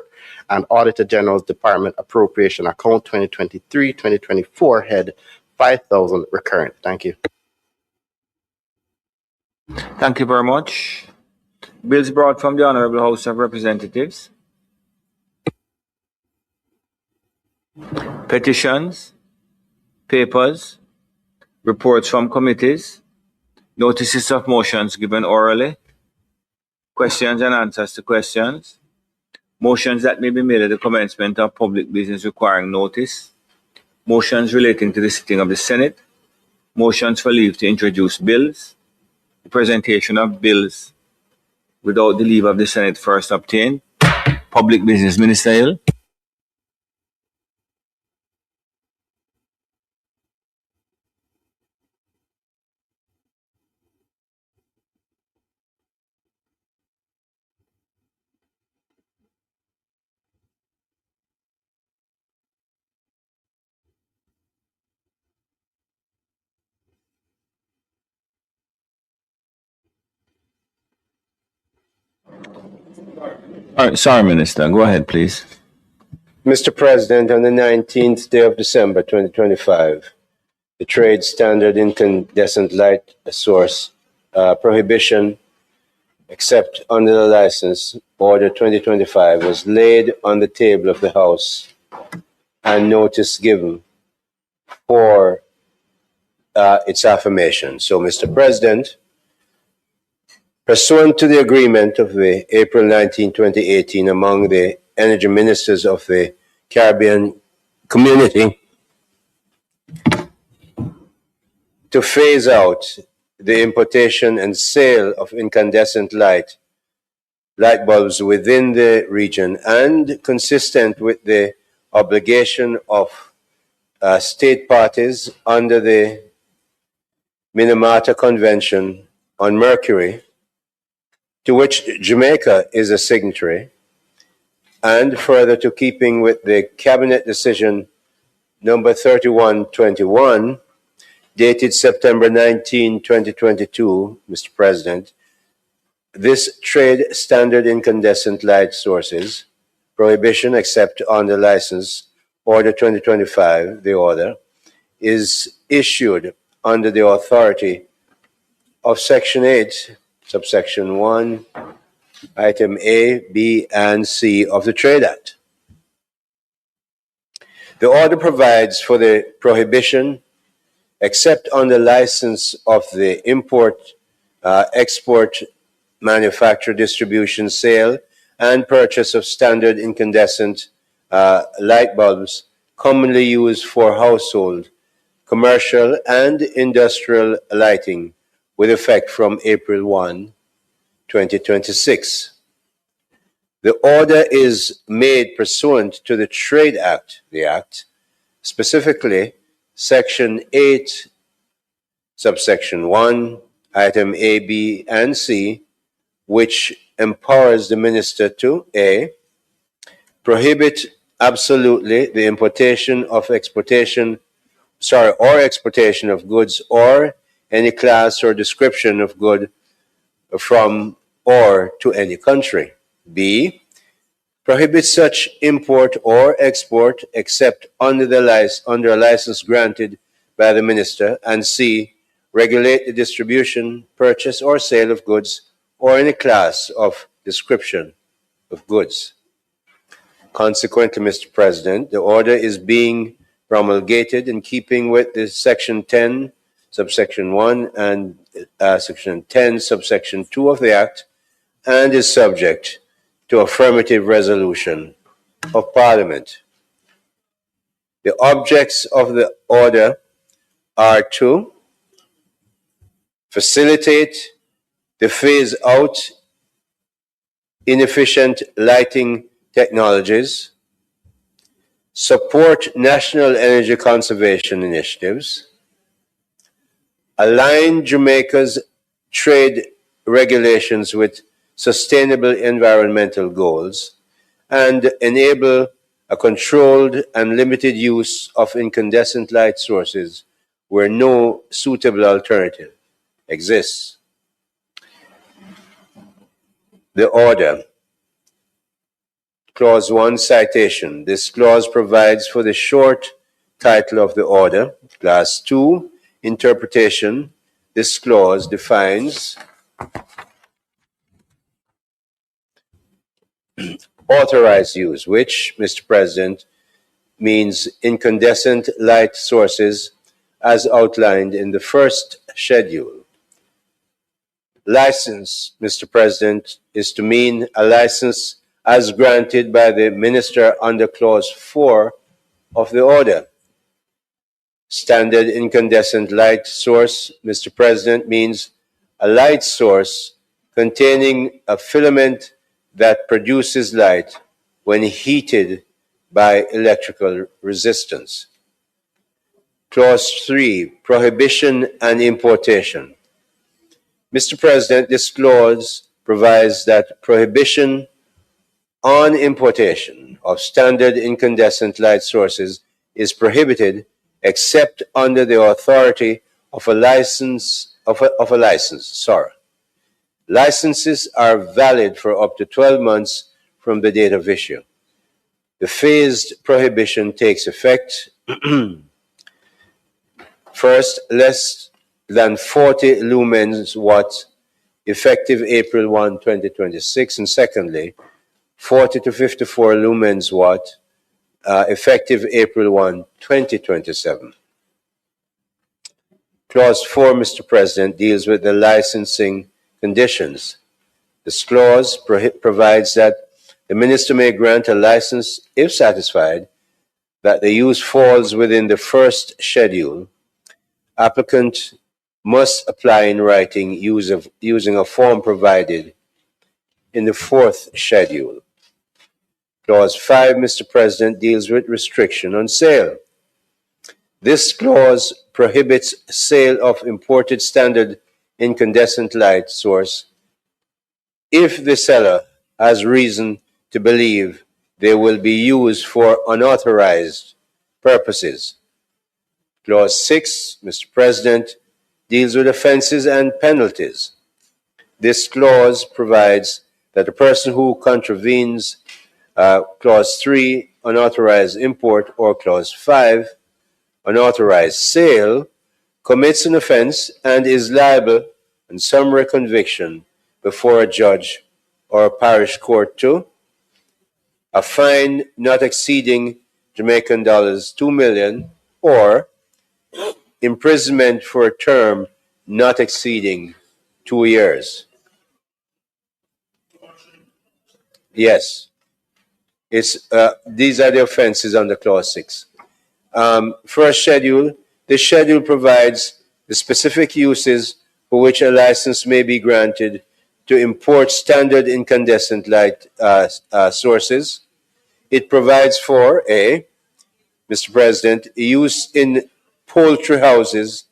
and Auditor General's Department Appropriation Account 2023-2024, head 5,000 recurrent. Thank you. Thank you very much. Bills brought from the Honorable House of Representatives. Petitions, papers, reports from committees, notices of motions given orally, questions and answers to questions, motions that may be made at the commencement of public business requiring notice, motions relating to the sitting of the Senate, motions for leave to introduce bills, the presentation of bills without the leave of the Senate first obtained. Public business, Minister Hill. Sorry, Minister. Go ahead, please. Mr. President, on the 19th day of December 2025, the Trade Standard Incandescent Light Source Prohibition, except under the license, Order 2025, was laid on the table of the House and notice given for its affirmation. So, Mr. President, pursuant to the agreement of the April 19, 2018 among the energy ministers of the Caribbean community to phase out the importation and sale of incandescent light bulbs within the region, and consistent with the obligation of state parties under the Minamata Convention on Mercury, to which Jamaica is a signatory, and further to keeping with the Cabinet Decision number 3121, dated September 19, 2022, Mr. President, this Trade Standard Incandescent Light Sources Prohibition, except on the license, Order 2025, the order, is issued under the authority of Section 8, subsection 1, item A, B, and C of the Trade Act. The order provides for the prohibition, except on the license of the import, export, manufacture, distribution, sale, and purchase of standard incandescent light bulbs commonly used for household, commercial, and industrial lighting, with effect from April 1, 2026. The order is made pursuant to the Trade Act, the Act, specifically Section 8, subsection 1, item A, B, and C, which empowers the minister to A, prohibit absolutely the importation of exportation of goods or any class or description of good from or to any country. B, prohibit such import or export except under a license granted by the minister. And C, regulate the distribution, purchase, or sale of goods or any class of description of goods. Consequently, Mr. President, the order is being promulgated in keeping with the Section 10, subsection 1, and Section 10, subsection 2 of the Act, and is subject to affirmative resolution of Parliament. The objects of the order are to facilitate the phase out inefficient lighting technologies, support national energy conservation initiatives, align Jamaica's trade regulations with sustainable environmental goals, and enable a controlled and limited use of incandescent light sources where no suitable alternative exists. The order. Clause 1, citation. This clause provides for the short title of the order. Clause 2, interpretation. This clause defines authorized use, which, Mr. President, means incandescent light sources as outlined in the first schedule. License, Mr. President, is to mean a license as granted by the minister under Clause 4 of the order. Standard incandescent light source, Mr. President, means a light source containing a filament that produces light when heated by electrical resistance. Clause 3, prohibition and importation. Mr. President, this clause provides that prohibition on importation of standard incandescent light sources is prohibited except under the authority of a license, Licenses are valid for up to 12 months from the date of issue. The phased prohibition takes effect first, less than 40 lumens watt, effective April 1, 2026, and secondly, 40 to 54 lumens watt, effective April 1, 2027. Clause 4, Mr. President, deals with the licensing conditions. This clause provides that the minister may grant a license if satisfied that the use falls within the first schedule. Applicant must apply in writing using a form provided in the fourth schedule. Clause 5, Mr. President, deals with restriction on sale. This clause prohibits sale of imported standard incandescent light source if the seller has reason to believe they will be used for unauthorized purposes. Clause 6, Mr. President, deals with offenses and penalties. This clause provides that a person who contravenes Clause 3, unauthorized import, or Clause 5, unauthorized sale, commits an offense and is liable on summary conviction before a judge or a parish court to a fine not exceeding Jamaican dollars 2 million or imprisonment for a term not exceeding 2 years. Yes, these are the offenses under Clause 6. First schedule, this schedule provides the specific uses for which a license may be granted to import standard incandescent light sources. It provides for A, Mr. President, use in poultry houses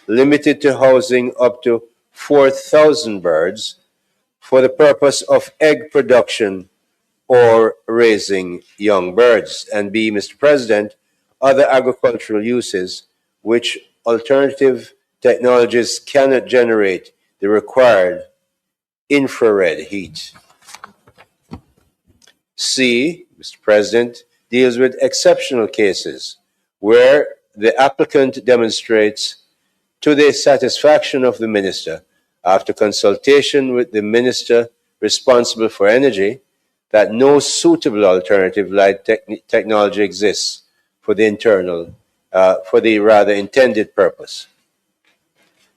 limited to housing up to 4,000 birds for the purpose of egg production or raising young birds. And B, Mr. President, other agricultural uses which alternative technologies cannot generate the required infrared heat. C, Mr. President, deals with exceptional cases where the applicant demonstrates to the satisfaction of the minister, after consultation with the minister responsible for energy, that no suitable alternative light technology exists for the intended purpose.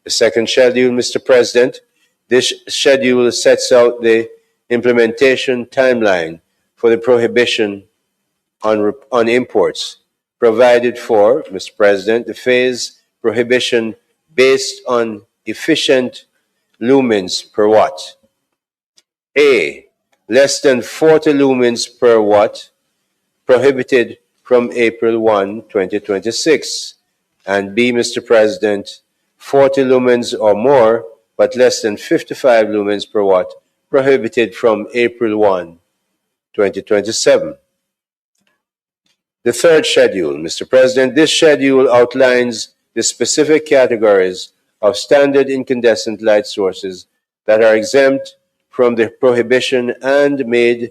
The second schedule, Mr. President, this schedule sets out the implementation timeline for the prohibition on imports, provided for, Mr. President, the phase prohibition based on efficient lumens per watt. A, less than 40 lumens per watt, prohibited from April 1, 2026. And B, Mr. President, 40 lumens or more, but less than 55 lumens per watt, prohibited from April 1, 2027. The third schedule, Mr. President, this schedule outlines the specific categories of standard incandescent light sources that are exempt from the prohibition and may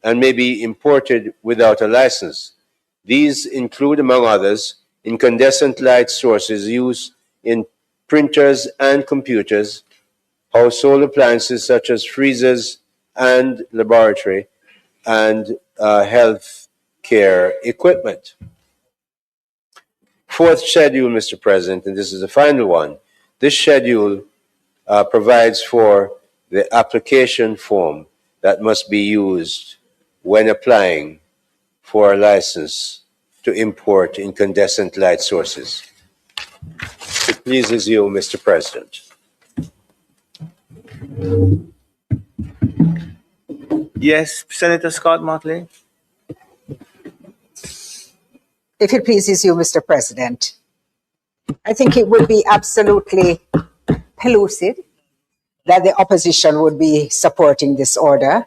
be imported without a license. These include, among others, incandescent light sources used in printers and computers, household appliances such as freezers and laboratory and health care equipment. Fourth schedule, Mr. President, and this is the final one. This schedule provides for the application form that must be used when applying for a license to import incandescent light sources. It pleases you, Mr. President. Yes, Senator Scott Martley. If it pleases you, Mr. President, I think it would be absolutely pellucid that the opposition would be supporting this order.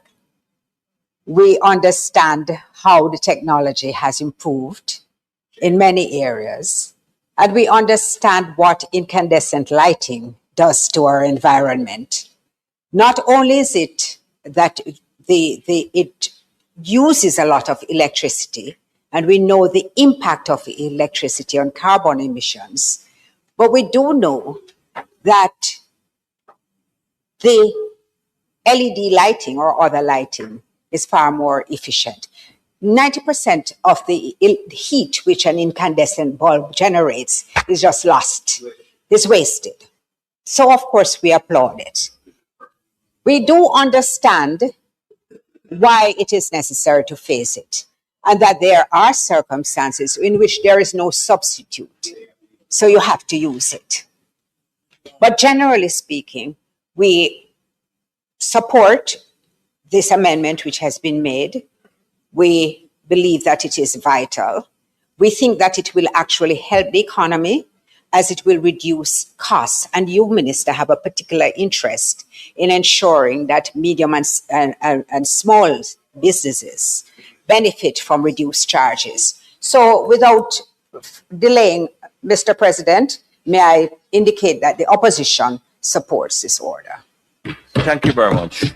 We understand how the technology has improved in many areas, and we understand what incandescent lighting does to our environment. Not only is it that it uses a lot of electricity, and we know the impact of electricity on carbon emissions, but we do know that the LED lighting or other lighting is far more efficient. 90% of the heat which an incandescent bulb generates is just lost, is wasted. So of course we applaud it. We do understand why it is necessary to face it, and that there are circumstances in which there is no substitute. So you have to use it. But generally speaking, we support this amendment which has been made. We believe that it is vital. We think that it will actually help the economy as it will reduce costs. And you, Minister, have a particular interest in ensuring that medium and small businesses benefit from reduced charges. So without delaying, Mr. President, may I indicate that the opposition supports this order. Thank you very much.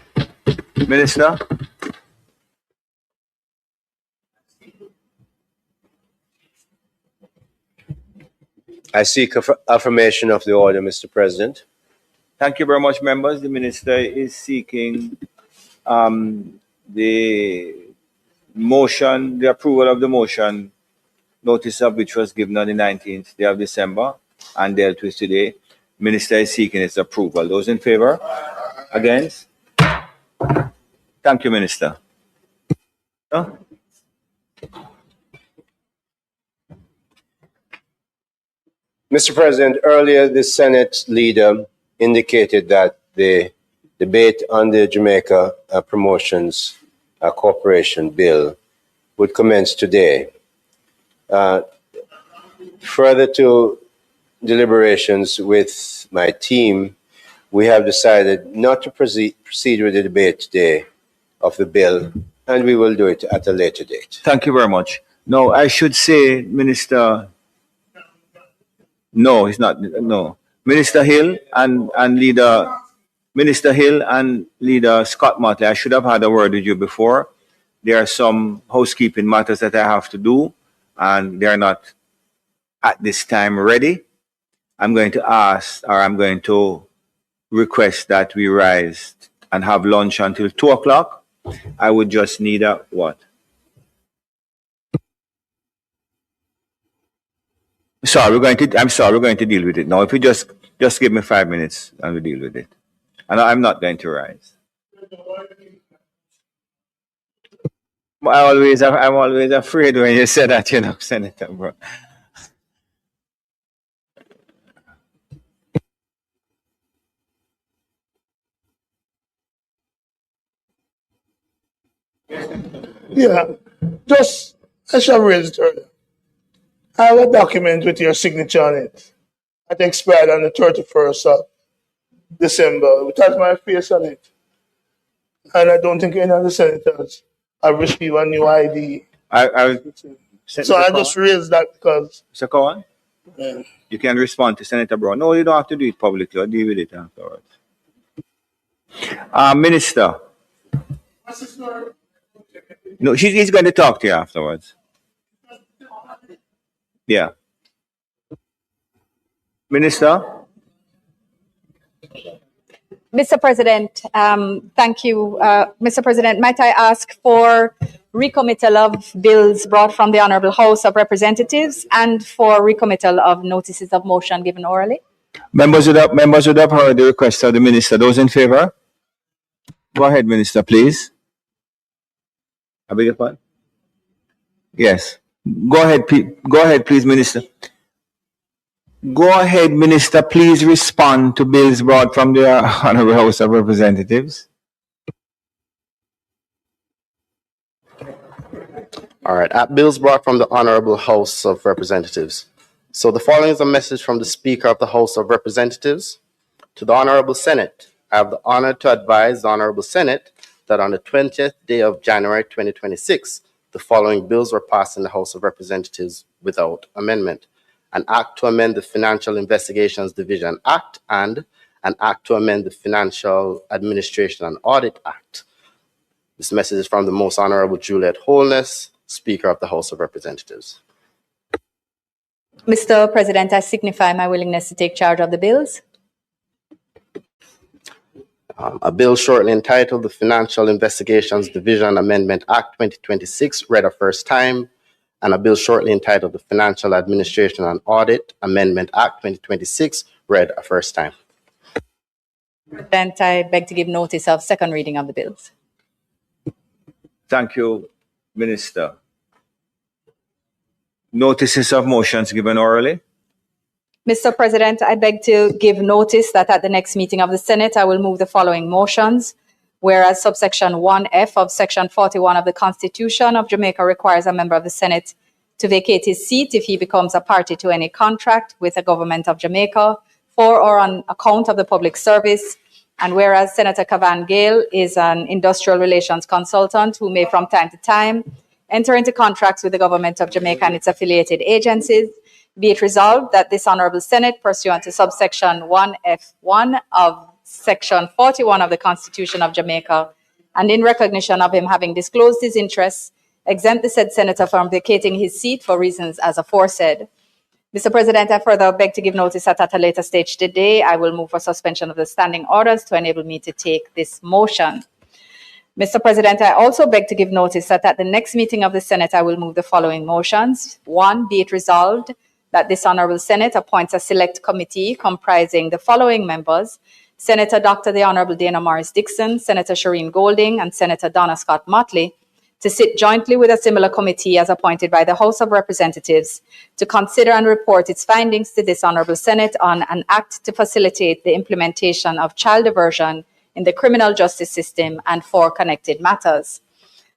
Minister? I seek affirmation of the order, Mr. President. Thank you very much, members. The minister is seeking the motion, the approval of the motion, notice of which was given on the 19th day of December and dealt with today. Minister is seeking its approval. Those in favor? Against? Thank you, Minister. Huh? Mr. President, earlier the Senate leader indicated that the debate on the Jamaica Promotions Corporation bill would commence today. Further to deliberations with my team, we have decided not to proceed with the debate today of the bill, and we will do it at a later date. Thank you very much. No, I should say, Minister. No, it's not. No, Minister Hill and Leader Scott Motley. I should have had a word with you before. There are some housekeeping matters that I have to do, and they are not at this time ready. I'm going to request that we rise and have lunch until 2:00. I would just need a what? I'm sorry, we're going to deal with it now. If you just give me 5 minutes and we'll deal with it. And I'm not going to rise. I'm always afraid when you say that, Senator, bro. Yeah, just as I raised earlier, I have a document with your signature on it that expired on the 31st of December. It has my face on it. And I don't think any of the senators have received a new ID. So I just raised that because... Mr. Cohen? Yeah. You can respond to Senator Brown. No, you don't have to do it publicly. I'll deal with it afterwards. Minister. No, he's going to talk to you afterwards. Yeah. Minister? Mr. President, thank you. Mr. President, might I ask for recommittal of bills brought from the Honorable House of Representatives and for recommittal of notices of motion given orally? Members would have heard the request of the minister. Those in favor? Go ahead, Minister, please. I beg your pardon? Yes. Go ahead, please, Minister. Go ahead, Minister. Please respond to bills brought from the Honorable House of Representatives. All right, bills brought from the Honorable House of Representatives. So the following is a message from the Speaker of the House of Representatives. To the Honorable Senate, I have the honor to advise the Honorable Senate that on the 20th day of January 2026, the following bills were passed in the House of Representatives without amendment. An act to amend the Financial Investigations Division Act and an act to amend the Financial Administration and Audit Act. This message is from the Most Honorable Juliet Holness, Speaker of the House of Representatives. Mr. President, I signify my willingness to take charge of the bills. A bill shortly entitled the Financial Investigations Division Amendment Act 2026 read a first time, and a bill shortly entitled the Financial Administration and Audit Amendment Act 2026 read a first time. President, I beg to give notice of second reading of the bills. Thank you, Minister. Notices of motions given orally. Mr. President, I beg to give notice that at the next meeting of the Senate, I will move the following motions. Whereas subsection 1F of section 41 of the Constitution of Jamaica requires a member of the Senate to vacate his seat if he becomes a party to any contract with the government of Jamaica for or on account of the public service. And whereas Senator Cavan Gale is an industrial relations consultant who may from time to time enter into contracts with the government of Jamaica and its affiliated agencies, be it resolved that this Honorable Senate, pursuant to subsection 1F1 of section 41 of the Constitution of Jamaica, and in recognition of him having disclosed his interests, exempt the said senator from vacating his seat for reasons as aforesaid. Mr. President, I further beg to give notice that at a later stage today, I will move for suspension of the standing orders to enable me to take this motion. Mr. President, I also beg to give notice that at the next meeting of the Senate, I will move the following motions. One, be it resolved that this Honorable Senate appoints a select committee comprising the following members: Senator Dr. the Honorable Dana Morris Dixon, Senator Shireen Golding, and Senator Donna Scott Motley, to sit jointly with a similar committee as appointed by the House of Representatives to consider and report its findings to this Honorable Senate on an act to facilitate the implementation of child diversion in the criminal justice system and for connected matters.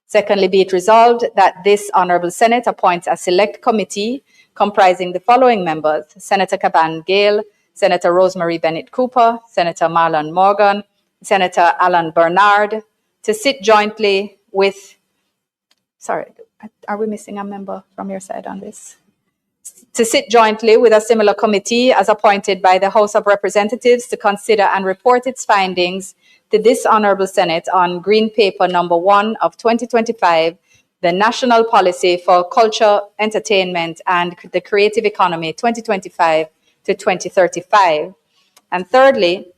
Secondly, be it resolved that this Honorable Senate appoints a select committee comprising the following members: Senator Cavan Gale, Senator Rosemary Bennett Cooper, Senator Marlon Morgan, Senator Alan Bernard, to sit jointly with, sorry, are we missing a member from your side on this? To sit jointly with a similar committee as appointed by the House of Representatives to consider and report its findings to this Honorable Senate on Green Paper number 1 of 2025, the National Policy for Culture, Entertainment, and the Creative Economy 2025 to 2035. And thirdly,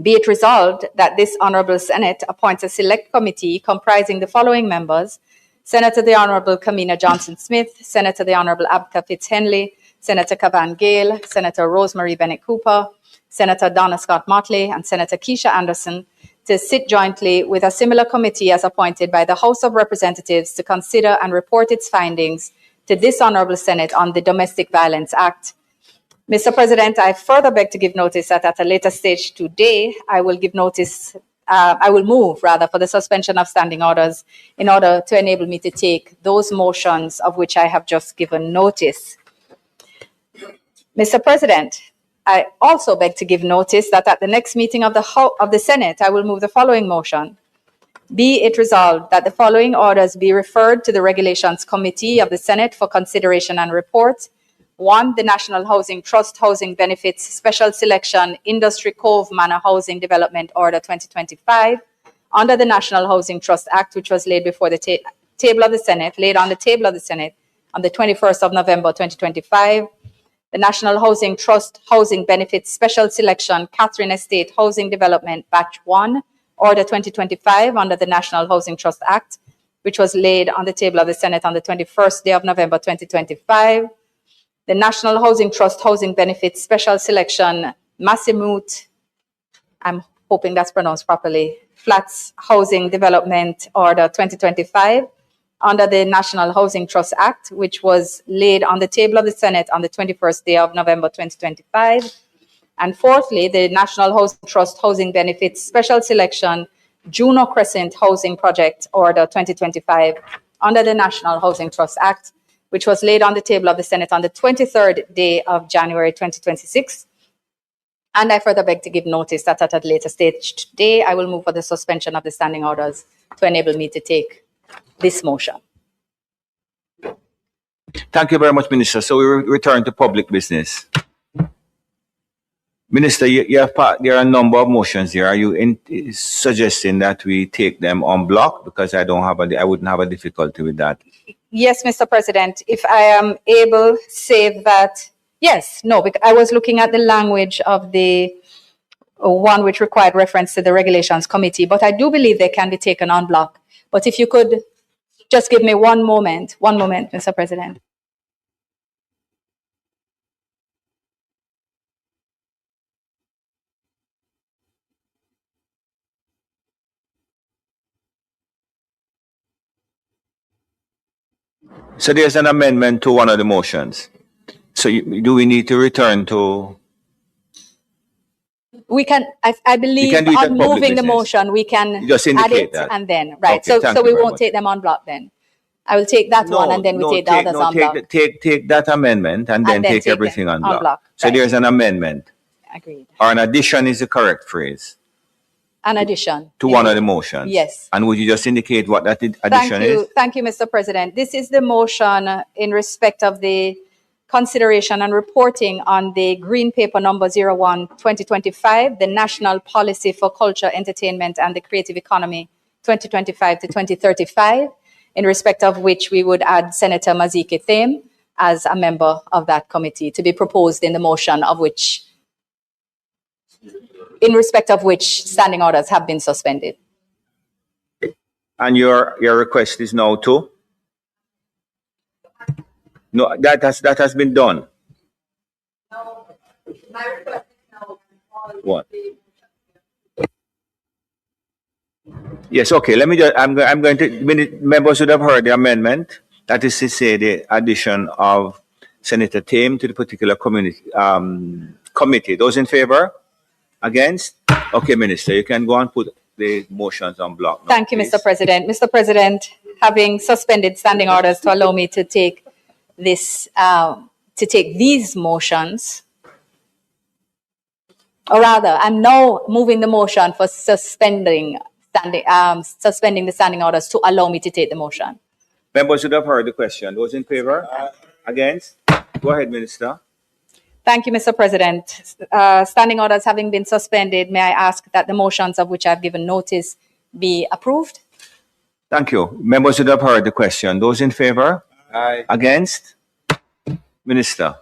be it resolved that this Honorable Senate appoints a select committee comprising the following members: Senator the Honorable Kamina Johnson-Smith, Senator the Honorable Abka Fitz-Henley, Senator Cavan Gale, Senator Rosemary Bennett Cooper, Senator Donna Scott Motley, and Senator Keisha Anderson, to sit jointly with a similar committee as appointed by the House of Representatives to consider and report its findings to this Honorable Senate on the Domestic Violence Act. Mr. President, I further beg to give notice that at a later stage today, I will move for the suspension of standing orders in order to enable me to take those motions of which I have just given notice. Mr. President, I also beg to give notice that at the next meeting of the Senate, I will move the following motion. Be it resolved that the following orders be referred to the Regulations Committee of the Senate for consideration and report. 1, the National Housing Trust Housing Benefits Special Selection Industry Cove Manor Housing Development Order 2025 under the National Housing Trust Act, which was laid before the table of the Senate, laid on the table of the Senate on the 21st of November 2025. The National Housing Trust Housing Benefits Special Selection Catherine Estate Housing Development Batch 1 Order 2025 under the National Housing Trust Act, which was laid on the table of the Senate on the 21st day of November 2025. The National Housing Trust Housing Benefits Special Selection Massimut, I'm hoping that's pronounced properly, Flats Housing Development Order 2025 under the National Housing Trust Act, which was laid on the table of the Senate on the 21st day of November 2025. And fourthly, the National Housing Trust Housing Benefits Special Selection Juno Crescent Housing Project Order 2025 under the National Housing Trust Act, which was laid on the table of the Senate on the 23rd day of January 2026. And I further beg to give notice that at a later stage today, I will move for the suspension of the standing orders to enable me to take this motion. Thank you very much, Minister. So we return to public business. Minister, there are a number of motions here. Are you suggesting that we take them on block? Because I wouldn't have a difficulty with that. Yes, Mr. President, if I am able, save that. Yes, no, because I was looking at the language of the one which required reference to the Regulations Committee, but I do believe they can be taken on block. But if you could just give me one moment, Mr. President. So there's an amendment to one of the motions. So do we need to return to? We can, I believe, can do it at on public moving the business. motion, we can Just add indicate it that. and then, right. Okay, thank So you we very won't much. take them on block then. I will take that one and then we take the others on block. Take that amendment and then take everything on block. So right. there's an amendment, Agreed. or an addition is the correct phrase, An addition. to one of the motions. Yes. And would you just indicate what that addition is? Thank you, Mr. President. This is the motion in respect of the consideration and reporting on the Green Paper number 01/2025, the National Policy for Culture, Entertainment and the Creative Economy 2025 to 2035, in respect of which we would add Senator Mazike Thame as a member of that committee, to be proposed in the motion of which, in respect of which standing orders have been suspended. And your request is now to? No, that has been done. No, my request is now. What? Yes, okay. Let me just, I'm going to, members would have heard the amendment. That is to say, the addition of Senator Thame to the particular committee. Those in favor? Against? Okay, Minister, you can go and put the motions on block now, Thank you, please. Mr. President. Mr. President, having suspended standing orders to allow me to take this, to take these motions, or rather, I'm now moving the motion for suspending the standing orders to allow me to take the motion. Members would have heard the question. Those in favor? Against? Go ahead, Minister. Thank you, Mr. President. Standing orders having been suspended, may I ask that the motions of which I've given notice be approved? Thank you. Members would have heard the question. Those in favor? Aye. Against? Minister.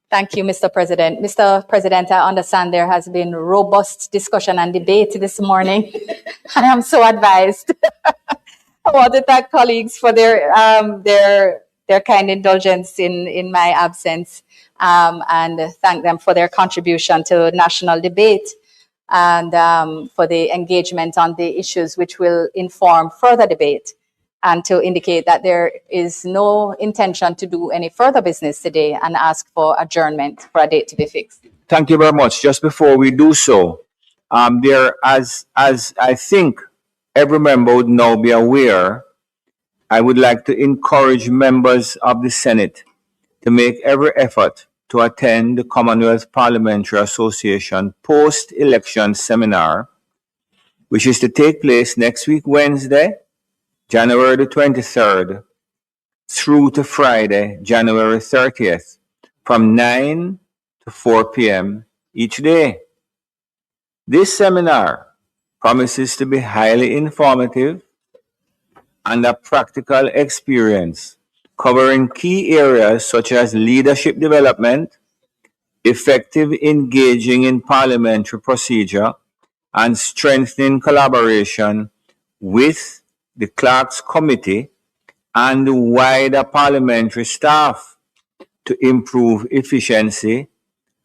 Thank you, Mr. President. Mr. President, I understand there has been robust discussion and debate this morning. I am so advised. I want to thank colleagues for their kind indulgence in my absence, and thank them for their contribution to national debate and for the engagement on the issues which will inform further debate, and to indicate that there is no intention to do any further business today, and ask for adjournment for a date to be fixed. Thank you very much. Just before we do so, as I think every member would now be aware, I would like to encourage members of the Senate to make every effort to attend the Commonwealth Parliamentary Association post-election seminar, which is to take place next week, Wednesday, January the 23rd, through to Friday, January 30th, from 9 to 4 p.m. each day. This seminar promises to be highly informative and a practical experience covering key areas such as leadership development, effective engaging in parliamentary procedure, and strengthening collaboration with the Clerks Committee and the wider parliamentary staff to improve efficiency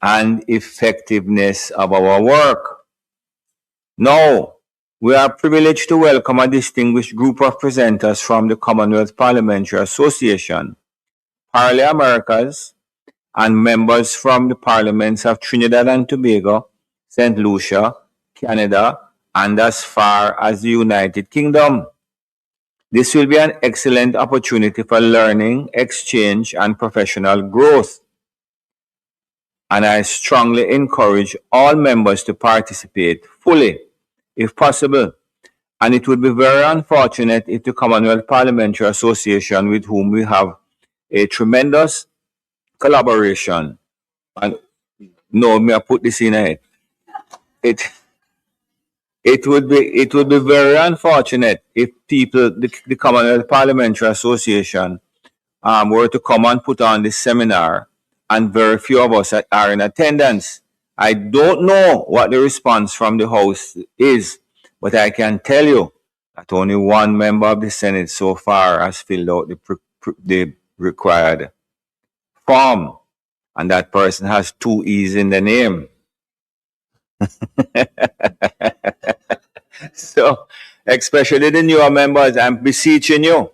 and effectiveness of our work. Now, we are privileged to welcome a distinguished group of presenters from the Commonwealth Parliamentary Association, Parley Americas, and members from the parliaments of Trinidad and Tobago, St. Lucia, Canada, and as far as the United Kingdom. This will be an excellent opportunity for learning, exchange, and professional growth. And I strongly encourage all members to participate fully, if possible. And it would be very unfortunate if the Commonwealth Parliamentary Association, with whom we have a tremendous collaboration, and No, may I put this in it. It would be very unfortunate if people, the Commonwealth Parliamentary Association, were to come and put on this seminar, and very few of us are in attendance. I don't know what the response from the House is, but I can tell you that only one member of the Senate so far has filled out the required form, and that person has 2 E's in the name. So, especially the newer members, I'm beseeching you.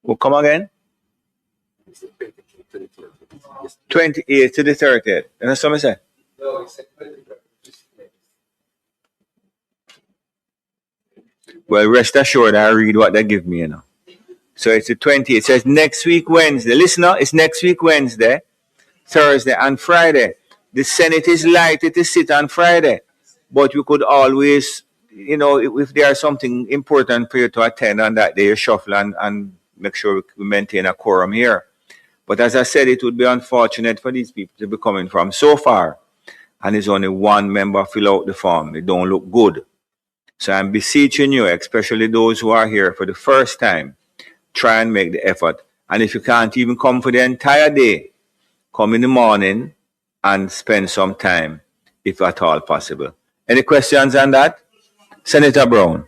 Well, come again? 28th to the 30th. And that's what I said. Well, rest assured, I read what they give me, So it's the 20th. It says next week Wednesday. Listener, it's next week Wednesday, Thursday, and Friday. The Senate is likely to sit on Friday, but you could always, if there's something important for you to attend on that day, you shuffle and make sure we maintain a quorum here. But as I said, it would be unfortunate for these people to be coming from so far, and there's only one member fill out the form. It don't look good. So I'm beseeching you, especially those who are here for the first time, try and make the effort. And if you can't even come for the entire day, come in the morning and spend some time, if at all possible. Any questions on that? Senator Brown.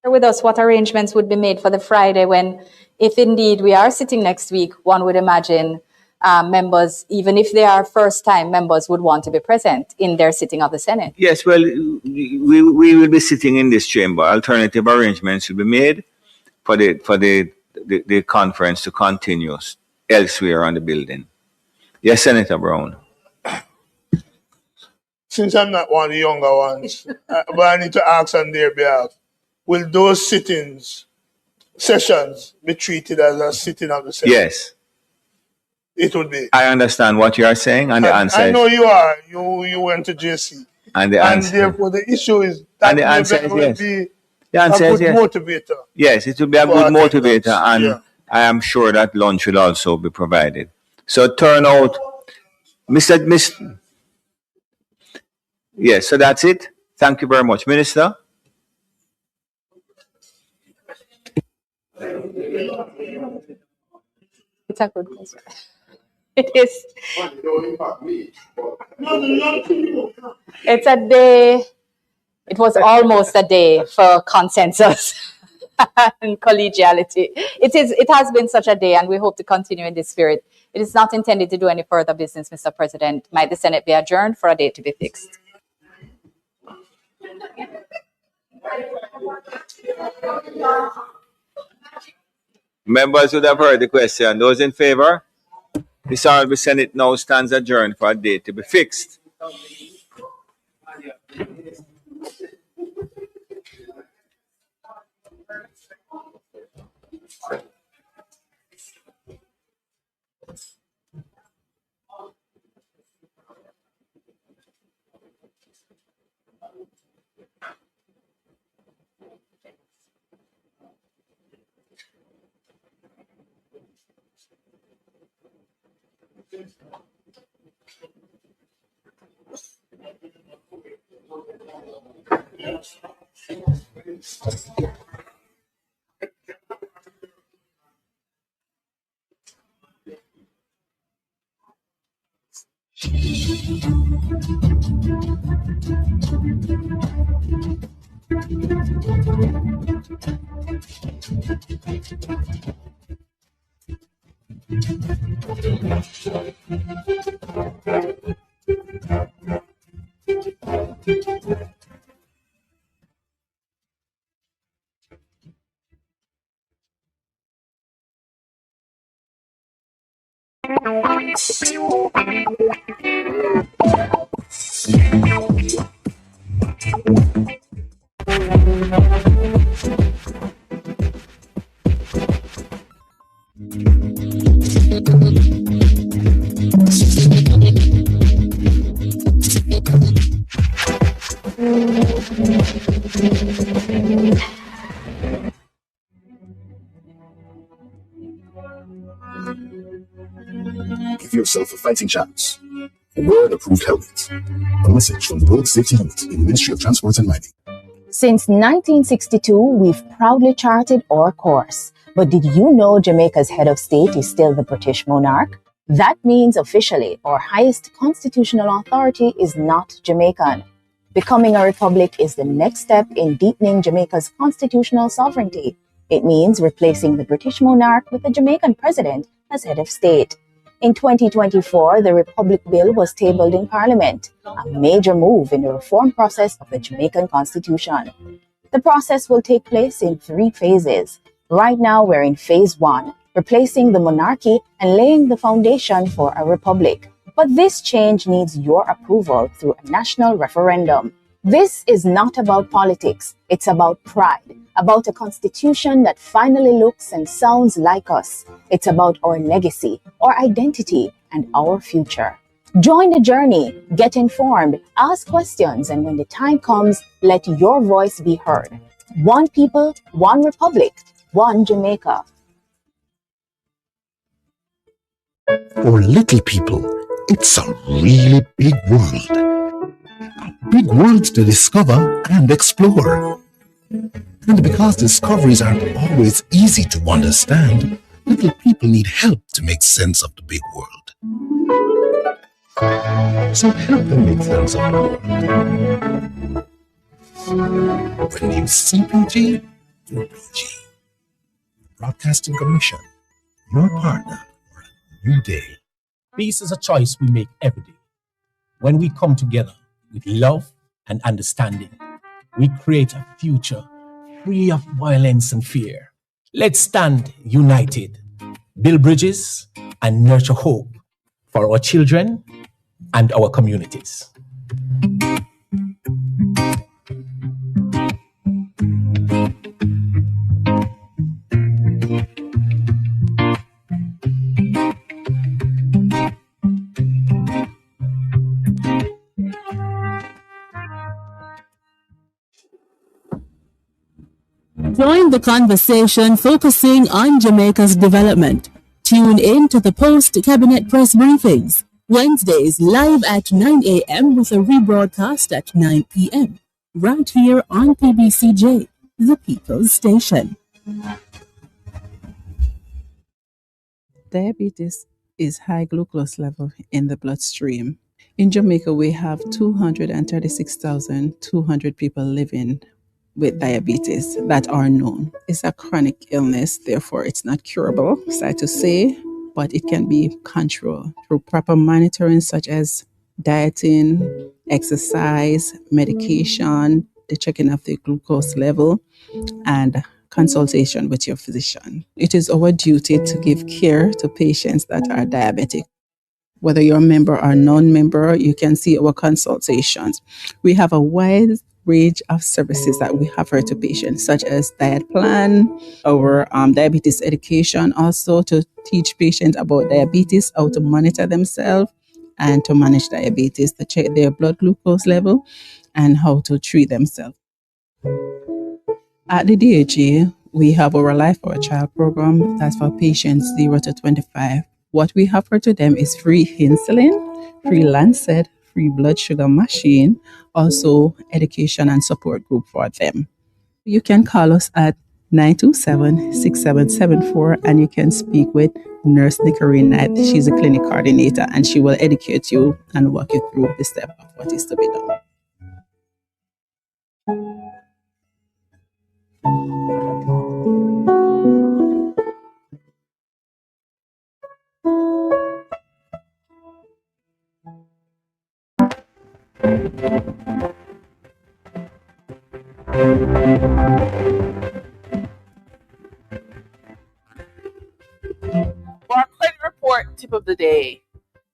With us, what arrangements would be made for the Friday when, if indeed we are sitting next week, one would imagine members, even if they are first-time members, would want to be present in their sitting of the Senate. Yes, well, we will be sitting in this chamber. Alternative arrangements will be made for the conference to continue elsewhere on the building. Yes, Senator Brown. Since I'm not one of the younger ones, but I need to ask on their behalf, will those sessions be treated as a sitting of the Senate? Yes. It would be. I understand what you are saying, and the answer I is... know you are. You went to JC. And therefore, the issue is that the answer is yes. Be the answer a good is yes. motivator. Yes, it will be a good motivator, and I am sure that lunch will also be provided. So turnout, Mr. Yes, so that's it. Thank you very much, Minister. It's a good question. It is. It's a day. It was almost a day for consensus and collegiality. It has been such a day, and we hope to continue in this spirit. It is not intended to do any further business, Mr. President. Might the Senate be adjourned for a date to be fixed? Members would have heard the question. Those in favor? This Honorable Senate now stands adjourned for a date to be fixed. yourself for fighting chance. Award approved helmets. A message from the Road Safety Unit in the Ministry of Transport and Mining. Since 1962, we've proudly charted our course. But did you know Jamaica's head of state is still the British monarch? That means officially, our highest constitutional authority is not Jamaican. Becoming a republic is the next step in deepening Jamaica's constitutional sovereignty. It means replacing the British monarch with a Jamaican president as head of state. In 2024, the Republic Bill was tabled in Parliament, a major move in the reform process of the Jamaican Constitution. The process will take place in 3 phases. Right now, we're in phase 1, replacing the monarchy and laying the foundation for a republic. But this change needs your approval through a national referendum. This is not about politics, it's about pride, about a constitution that finally looks and sounds like us. It's about our legacy, our identity, and our future. Join the journey, get informed, ask questions, and when the time comes, let your voice be heard. One people, one republic, one Jamaica. For little people, it's a really big world. A big world to discover and explore. And because discoveries aren't always easy to understand, little people need help to make sense of the big world. So help them make sense of the world. When you CPG, you PG. Broadcasting Commission, your partner for a new day. Peace is a choice we make every day. When we come together with love and understanding, we create a future free of violence and fear. Let's stand united, build bridges, and nurture hope for our children and our communities. Join the conversation focusing on Jamaica's development. Tune in to the post-cabinet press briefings, Wednesdays live at 9 a.m. with a rebroadcast at 9 p.m. right here on PBCJ, the People's Station. Diabetes is high glucose level in the bloodstream. In Jamaica, we have 236,200 people living with diabetes that are known. It's a chronic illness, therefore it's not curable, sad to say, but it can be controlled through proper monitoring such as dieting, exercise, medication, the checking of the glucose level, and consultation with your physician. It is our duty to give care to patients that are diabetic. Whether you're a member or non-member, you can see our consultations. We have a wide range of services that we offer to patients, such as diet plan, our diabetes education, also to teach patients about diabetes, how to monitor themselves and to manage diabetes, to check their blood glucose level, and how to treat themselves. At the DHA, we have our Life for a Child program that's for patients 0 to 25. What we offer to them is free insulin, free Lancet, free blood sugar machine, also education and support group for them. You can call us at 927-6774 and you can speak with Nurse Nicorine Knight. She's a clinic coordinator and she will educate you and walk you through the step of what is to be done. For our credit report tip of the day,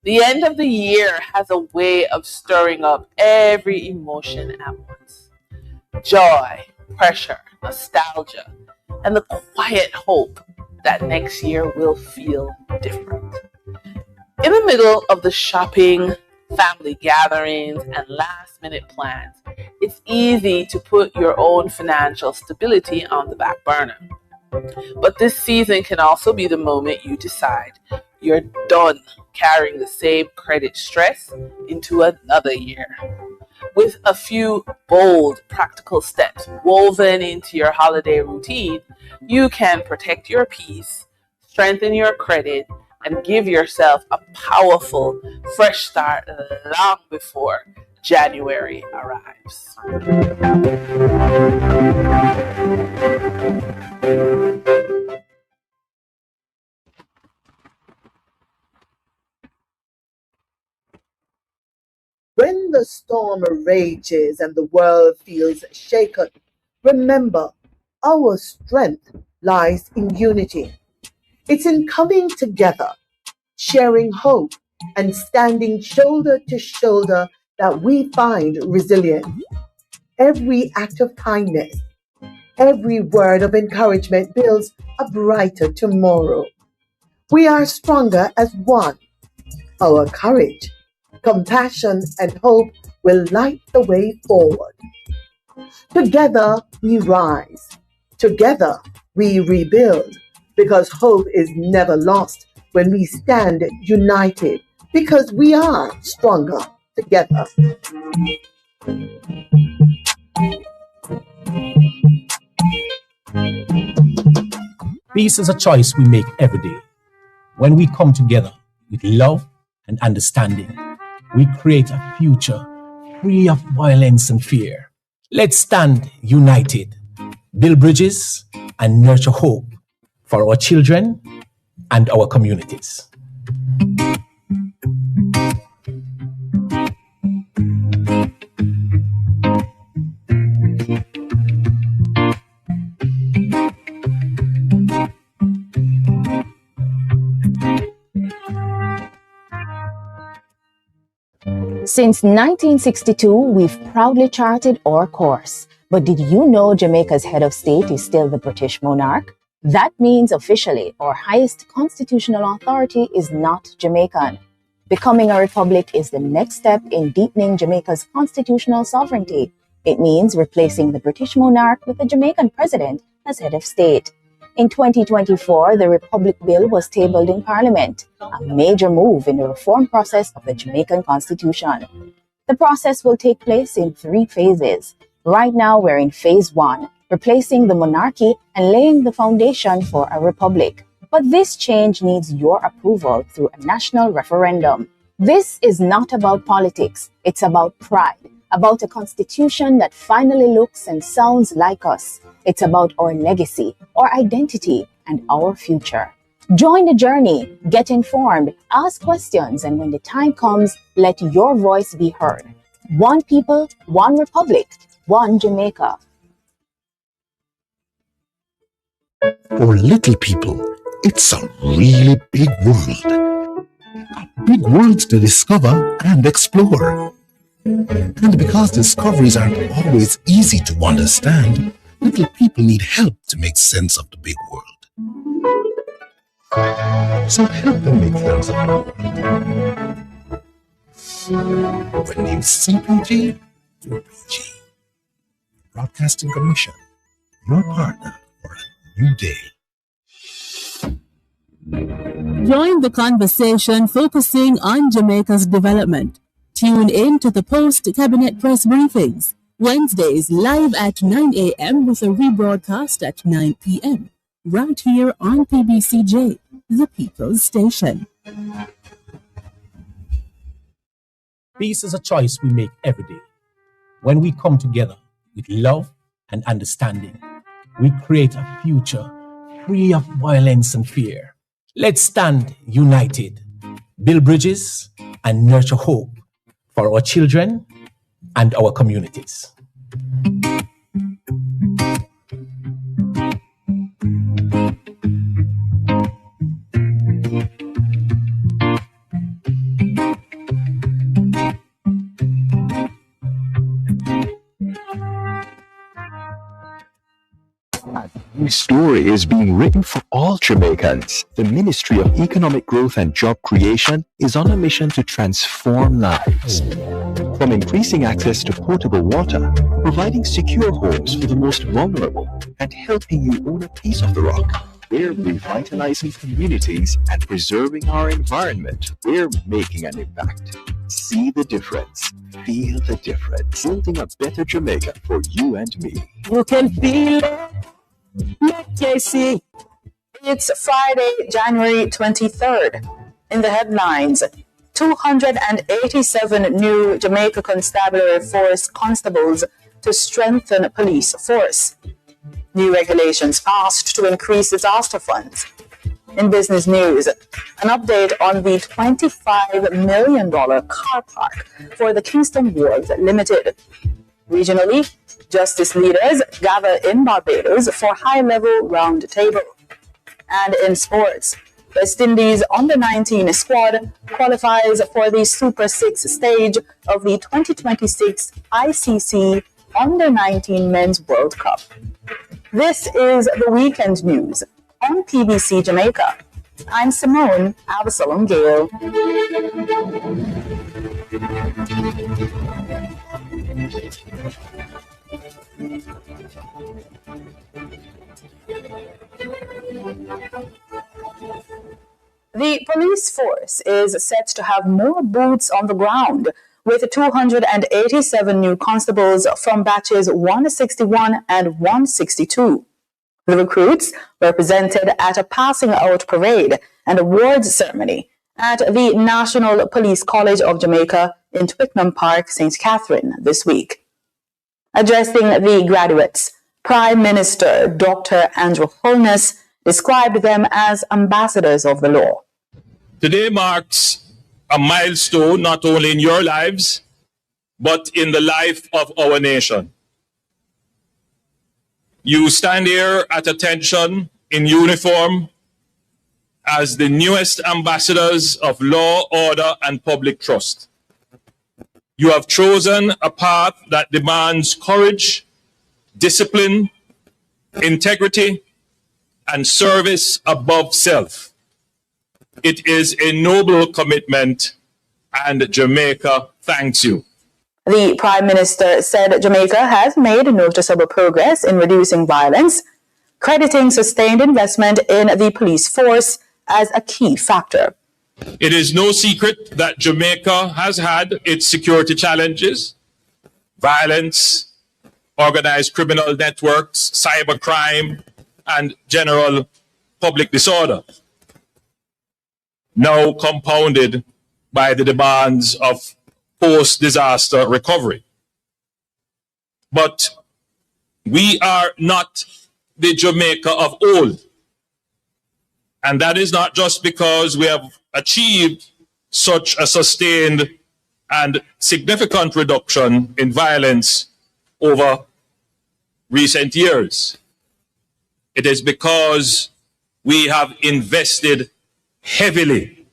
the end of the year has a way of stirring up every emotion at once. Joy, pressure, nostalgia, and the quiet hope that next year will feel different. In the middle of the shopping, family gatherings, and last-minute plans, it's easy to put your own financial stability on the back burner. But this season can also be the moment you decide you're done carrying the same credit stress into another year. With a few bold, practical steps woven into your holiday routine, you can protect your peace, strengthen your credit, and give yourself a powerful, fresh start long before January arrives. When the storm rages and the world feels shaken, remember our strength lies in unity. It's in coming together, sharing hope, and standing shoulder to shoulder that we find resilience. Every act of kindness, every word of encouragement builds a brighter tomorrow. We are stronger as one. Our courage, compassion, and hope will light the way forward. Together we rise. Together we rebuild. Because hope is never lost when we stand united. Because we are stronger together. Peace is a choice we make every day. When we come together with love and understanding, we create a future free of violence and fear. Let's stand united, build bridges, and nurture hope for our children and our communities. Since 1962, we've proudly charted our course. But did you know Jamaica's head of state is still the British monarch? That means officially our highest constitutional authority is not Jamaican. Becoming a republic is the next step in deepening Jamaica's constitutional sovereignty. It means replacing the British monarch with a Jamaican president as head of state. In 2024, the Republic Bill was tabled in Parliament, a major move in the reform process of the Jamaican Constitution. The process will take place in 3 phases. Right now, we're in phase 1, replacing the monarchy and laying the foundation for a republic. But this change needs your approval through a national referendum. This is not about politics, it's about pride, about a constitution that finally looks and sounds like us. It's about our legacy, our identity, and our future. Join the journey, get informed, ask questions, and when the time comes, let your voice be heard. One people, one republic, one Jamaica. For little people, it's a really big world. A big world to discover and explore. And because discoveries aren't always easy to understand, little people need help to make sense of the big world. So help them make sense of the world. When you CPG, do PG. Broadcasting Commission, your partner for a new day. Join the conversation focusing on Jamaica's development. Tune in to the post-cabinet press briefings, Wednesdays live at 9 a.m. with a rebroadcast at 9 p.m. right here on PBCJ, the People's Station. Peace is a choice we make every day. When we come together with love and understanding, we create a future free of violence and fear. Let's stand united, build bridges, and nurture hope for our children and our communities. This story is being written for all Jamaicans. The Ministry of Economic Growth and Job Creation is on a mission to transform lives. From increasing access to potable water, providing secure homes for the most vulnerable, and helping you own a piece of the rock, We're revitalizing communities and preserving our environment. We're making an impact. See the difference. Feel the difference. Building a better Jamaica for you and me. You can feel it. KC. It's Friday, January 23rd. In the headlines, 287 new Jamaica Constabulary Force constables to strengthen police force. New regulations passed to increase disaster funds. In business news, an update on the $25 million car park for the Kingston Wharves Limited. Regionally, justice leaders gather in Barbados for high-level roundtable. And in sports, West Indies under-19 squad qualifies for the Super 6 stage of the 2026 ICC Under-19 Men's World Cup. This is the weekend news on PBC Jamaica. I'm Simone Absalom Gale. The police force is set to have more boots on the ground, with 287 new constables from batches 161 and 162. The recruits were presented at a passing out parade and awards ceremony at the National Police College of Jamaica in Twickenham Park, St. Catherine, this week. Addressing the graduates, Prime Minister Dr. Andrew Holness described them as ambassadors of the law. Today marks a milestone not only in your lives, but in the life of our nation. You stand here at attention in uniform as the newest ambassadors of law, order, and public trust. You have chosen a path that demands courage, discipline, integrity, and service above self. It is a noble commitment, and Jamaica thanks you. The Prime Minister said Jamaica has made noticeable progress in reducing violence, crediting sustained investment in the police force as a key factor. It is no secret that Jamaica has had its security challenges: violence, organized criminal networks, cybercrime, and general public disorder, now compounded by the demands of post-disaster recovery. But we are not the Jamaica of old. And that is not just because we have achieved such a sustained and significant reduction in violence over recent years. It is because we have invested heavily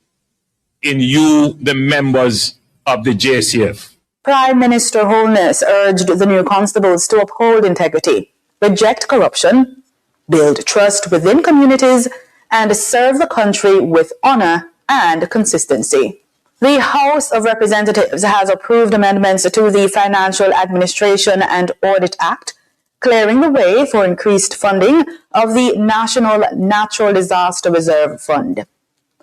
in you, the members of the JCF. Prime Minister Holness urged the new constables to uphold integrity, reject corruption, build trust within communities, and serve the country with honor and consistency. The House of Representatives has approved amendments to the Financial Administration and Audit Act, clearing the way for increased funding of the National Natural Disaster Reserve Fund.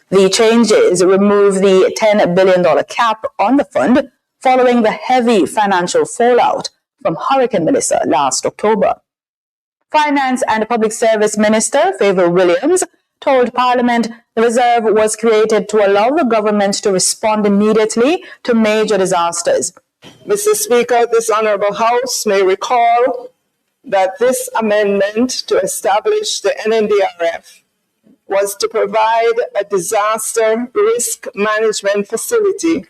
The changes remove the $10 billion cap on the fund following the heavy financial fallout from Hurricane Melissa last October. Finance and Public Service Minister Favour Williams told Parliament the reserve was created to allow the government to respond immediately to major disasters. Mr. Speaker, this Honourable House may recall that this amendment to establish the NNDRF was to provide a disaster risk management facility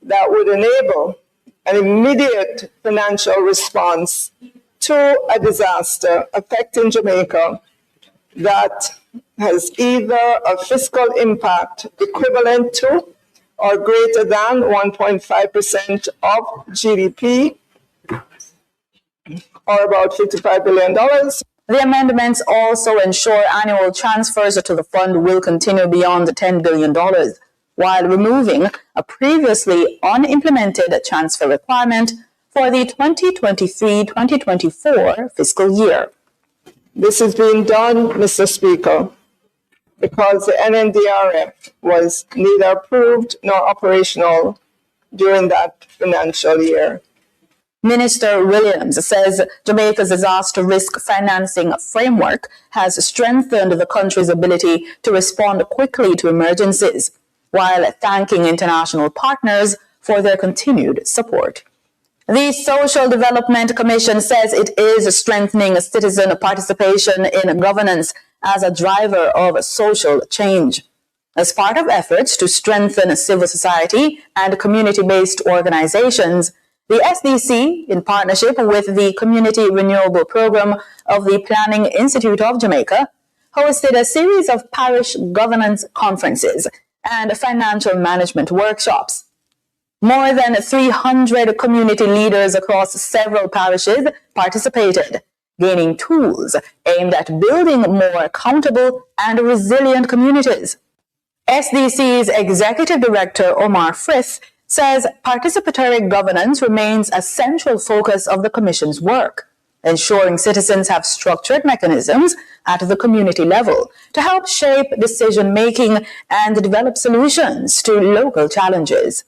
that would enable an immediate financial response to a disaster affecting Jamaica that has either a fiscal impact equivalent to or greater than 1.5% of GDP, or about $55 billion. The amendments also ensure annual transfers to the fund will continue beyond the $10 billion, while removing a previously unimplemented transfer requirement for the 2023-2024 fiscal year. This is being done, Mr. Speaker, because the NNDRF was neither approved nor operational during that financial year. Minister Williams says Jamaica's disaster risk financing framework has strengthened the country's ability to respond quickly to emergencies, while thanking international partners for their continued support. The Social Development Commission says it is strengthening citizen participation in governance as a driver of social change. As part of efforts to strengthen civil society and community-based organizations, the SDC, in partnership with the Community Renewable Program of the Planning Institute of Jamaica, hosted a series of parish governance conferences and financial management workshops. More than 300 community leaders across several parishes participated, gaining tools aimed at building more accountable and resilient communities. SDC's Executive Director Omar Frith says participatory governance remains a central focus of the Commission's work, ensuring citizens have structured mechanisms at the community level to help shape decision-making and develop solutions to local challenges.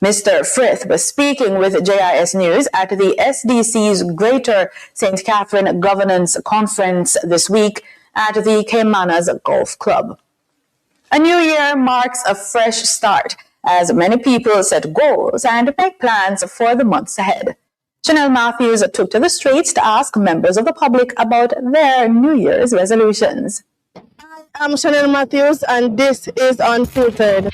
Mr. Frith was speaking with JIS News at the SDC's Greater St. Catherine Governance Conference this week at the Caymanas Golf Club. A new year marks a fresh start as many people set goals and make plans for the months ahead. Chanel Matthews took to the streets to ask members of the public about their New Year's resolutions. I'm Chanel Matthews, and this is Unfiltered.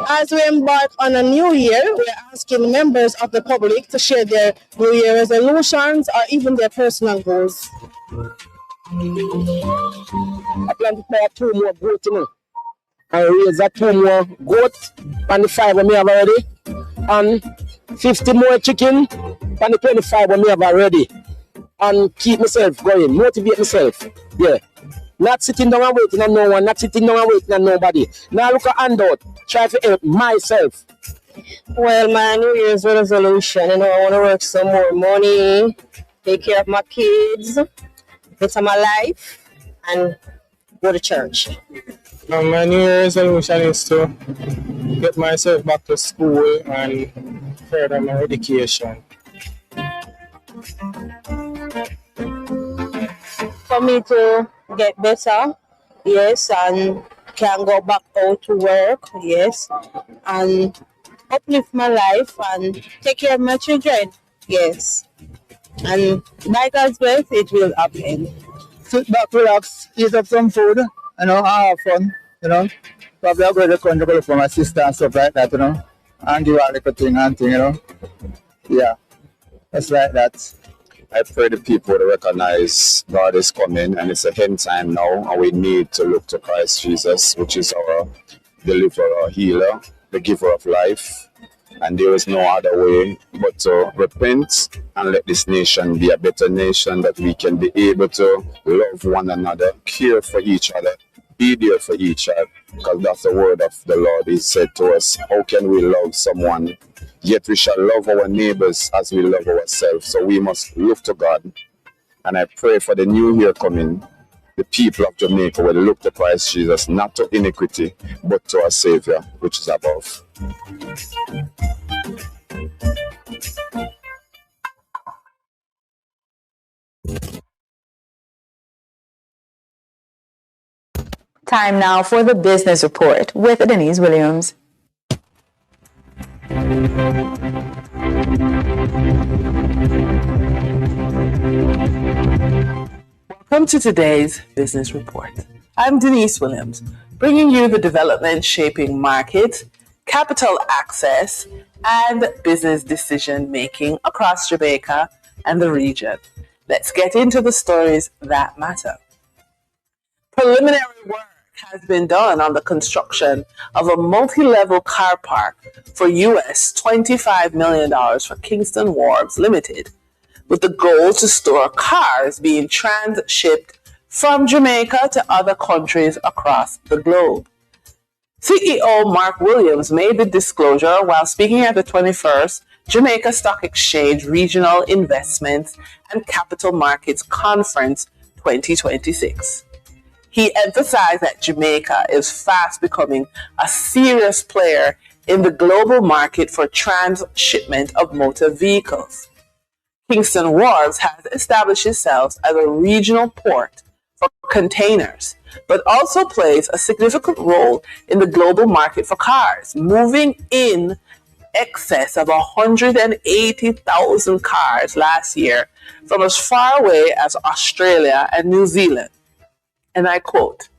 As we embark on a new year, we're asking members of the public to share their New Year resolutions or even their personal goals. I plan to play 2 more goats, and raise that 2 more goats on the 5 we have already, and 50 more chicken on the 25 we have already, and keep myself going, motivate myself, yeah. Not sitting down and waiting on no one, not sitting down and waiting on nobody. Now look at handout, try to help myself. Well, my New Year's resolution, I want to work some more money, take care of my kids, better my life, and go to church. My New Year's resolution is to get myself back to school and further my education. For me to get better, yes, and can go back out to work, yes, and uplift my life and take care of my children, yes. And by God's grace, it will happen. Sit back, relax, eat up some food, have fun, Probably I'll go to the country for my sister and stuff like that, and do all the thing and thing, Yeah, just like that. I pray the people to recognize God is coming and it's a end time now, and we need to look to Christ Jesus, which is our deliverer, healer, the giver of life. And there is no other way but to repent and let this nation be a better nation, that we can be able to love one another, care for each other, be there for each other, because that's the word of the Lord. He said to us, how can we love someone? Yet we shall love our neighbors as we love ourselves. So we must look to God. And I pray for the new year coming, the people of Jamaica will look to Christ Jesus, not to iniquity, but to our Savior, which is above. Time now for the business report with Denise Williams. Welcome to today's business report. I'm Denise Williams, bringing you the development shaping market, capital access, and business decision making across Jamaica and the region. Let's get into the stories that matter. Preliminary work has been done on the construction of a multi-level car park for US $25 million for Kingston Wharves Limited, with the goal to store cars being transshipped from Jamaica to other countries across the globe. CEO Mark Williams made the disclosure while speaking at the 21st Jamaica Stock Exchange Regional Investments and Capital Markets Conference 2026. He emphasized that Jamaica is fast becoming a serious player in the global market for transshipment of motor vehicles. Kingston Wharves has established itself as a regional port for containers, but also plays a significant role in the global market for cars, moving in excess of 180,000 cars last year from as far away as Australia and New Zealand. And I quote,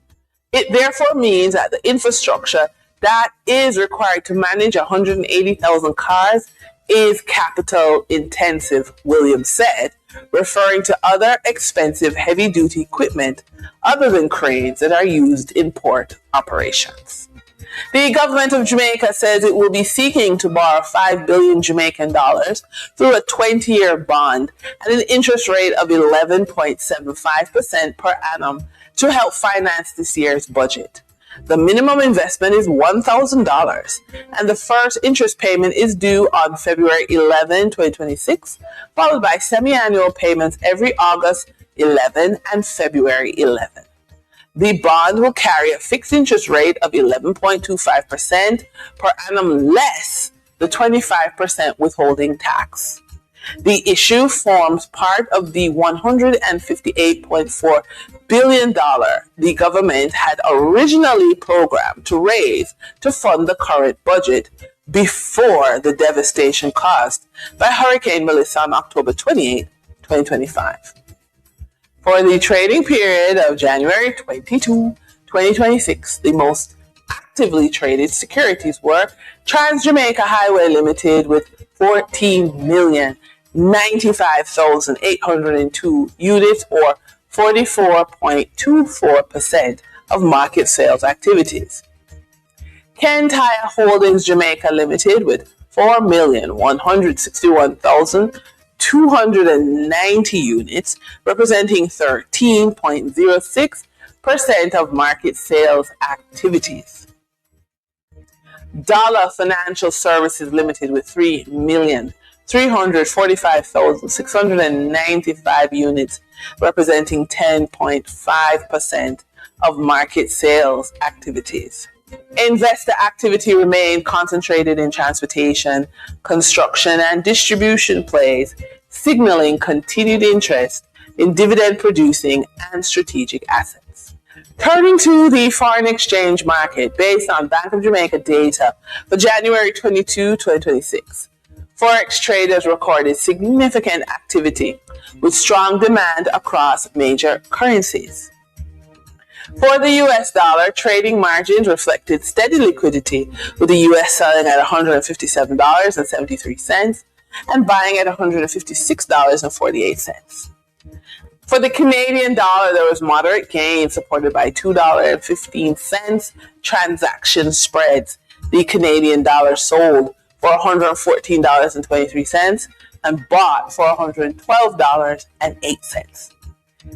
"It therefore means that the infrastructure that is required to manage 180,000 cars is capital intensive," Williams said, referring to other expensive heavy-duty equipment other than cranes that are used in port operations. The government of Jamaica says it will be seeking to borrow 5 billion Jamaican dollars through a 20-year bond at an interest rate of 11.75% per annum to help finance this year's budget. The minimum investment is $1,000, and the first interest payment is due on February 11, 2026, followed by semi-annual payments every August 11 and February 11. The bond will carry a fixed interest rate of 11.25% per annum less the 25% withholding tax. The issue forms part of the $158.4 billion the government had originally programmed to raise to fund the current budget before the devastation caused by Hurricane Melissa on October 28, 2025. For the trading period of January 22, 2026, the most actively traded securities were Trans-Jamaica Highway Limited with 14,095,802 units, or 44.24% of market sales activities. Ken Tire Holdings Jamaica Limited with 4,161,290 units, representing 13.06% of market sales activities. Dollar Financial Services Limited with 3,345,695 units, representing 10.5% of market sales activities. Investor activity remained concentrated in transportation, construction, and distribution plays, signaling continued interest in dividend-producing and strategic assets. Turning to the foreign exchange market, based on Bank of Jamaica data for January 22, 2026, Forex traders recorded significant activity with strong demand across major currencies. For the US dollar, trading margins reflected steady liquidity, with the US selling at $157.73 and buying at $156.48. For the Canadian dollar, there was moderate gain supported by $2.15 transaction spreads. The Canadian dollar sold for $114.23 and bought for $112.08.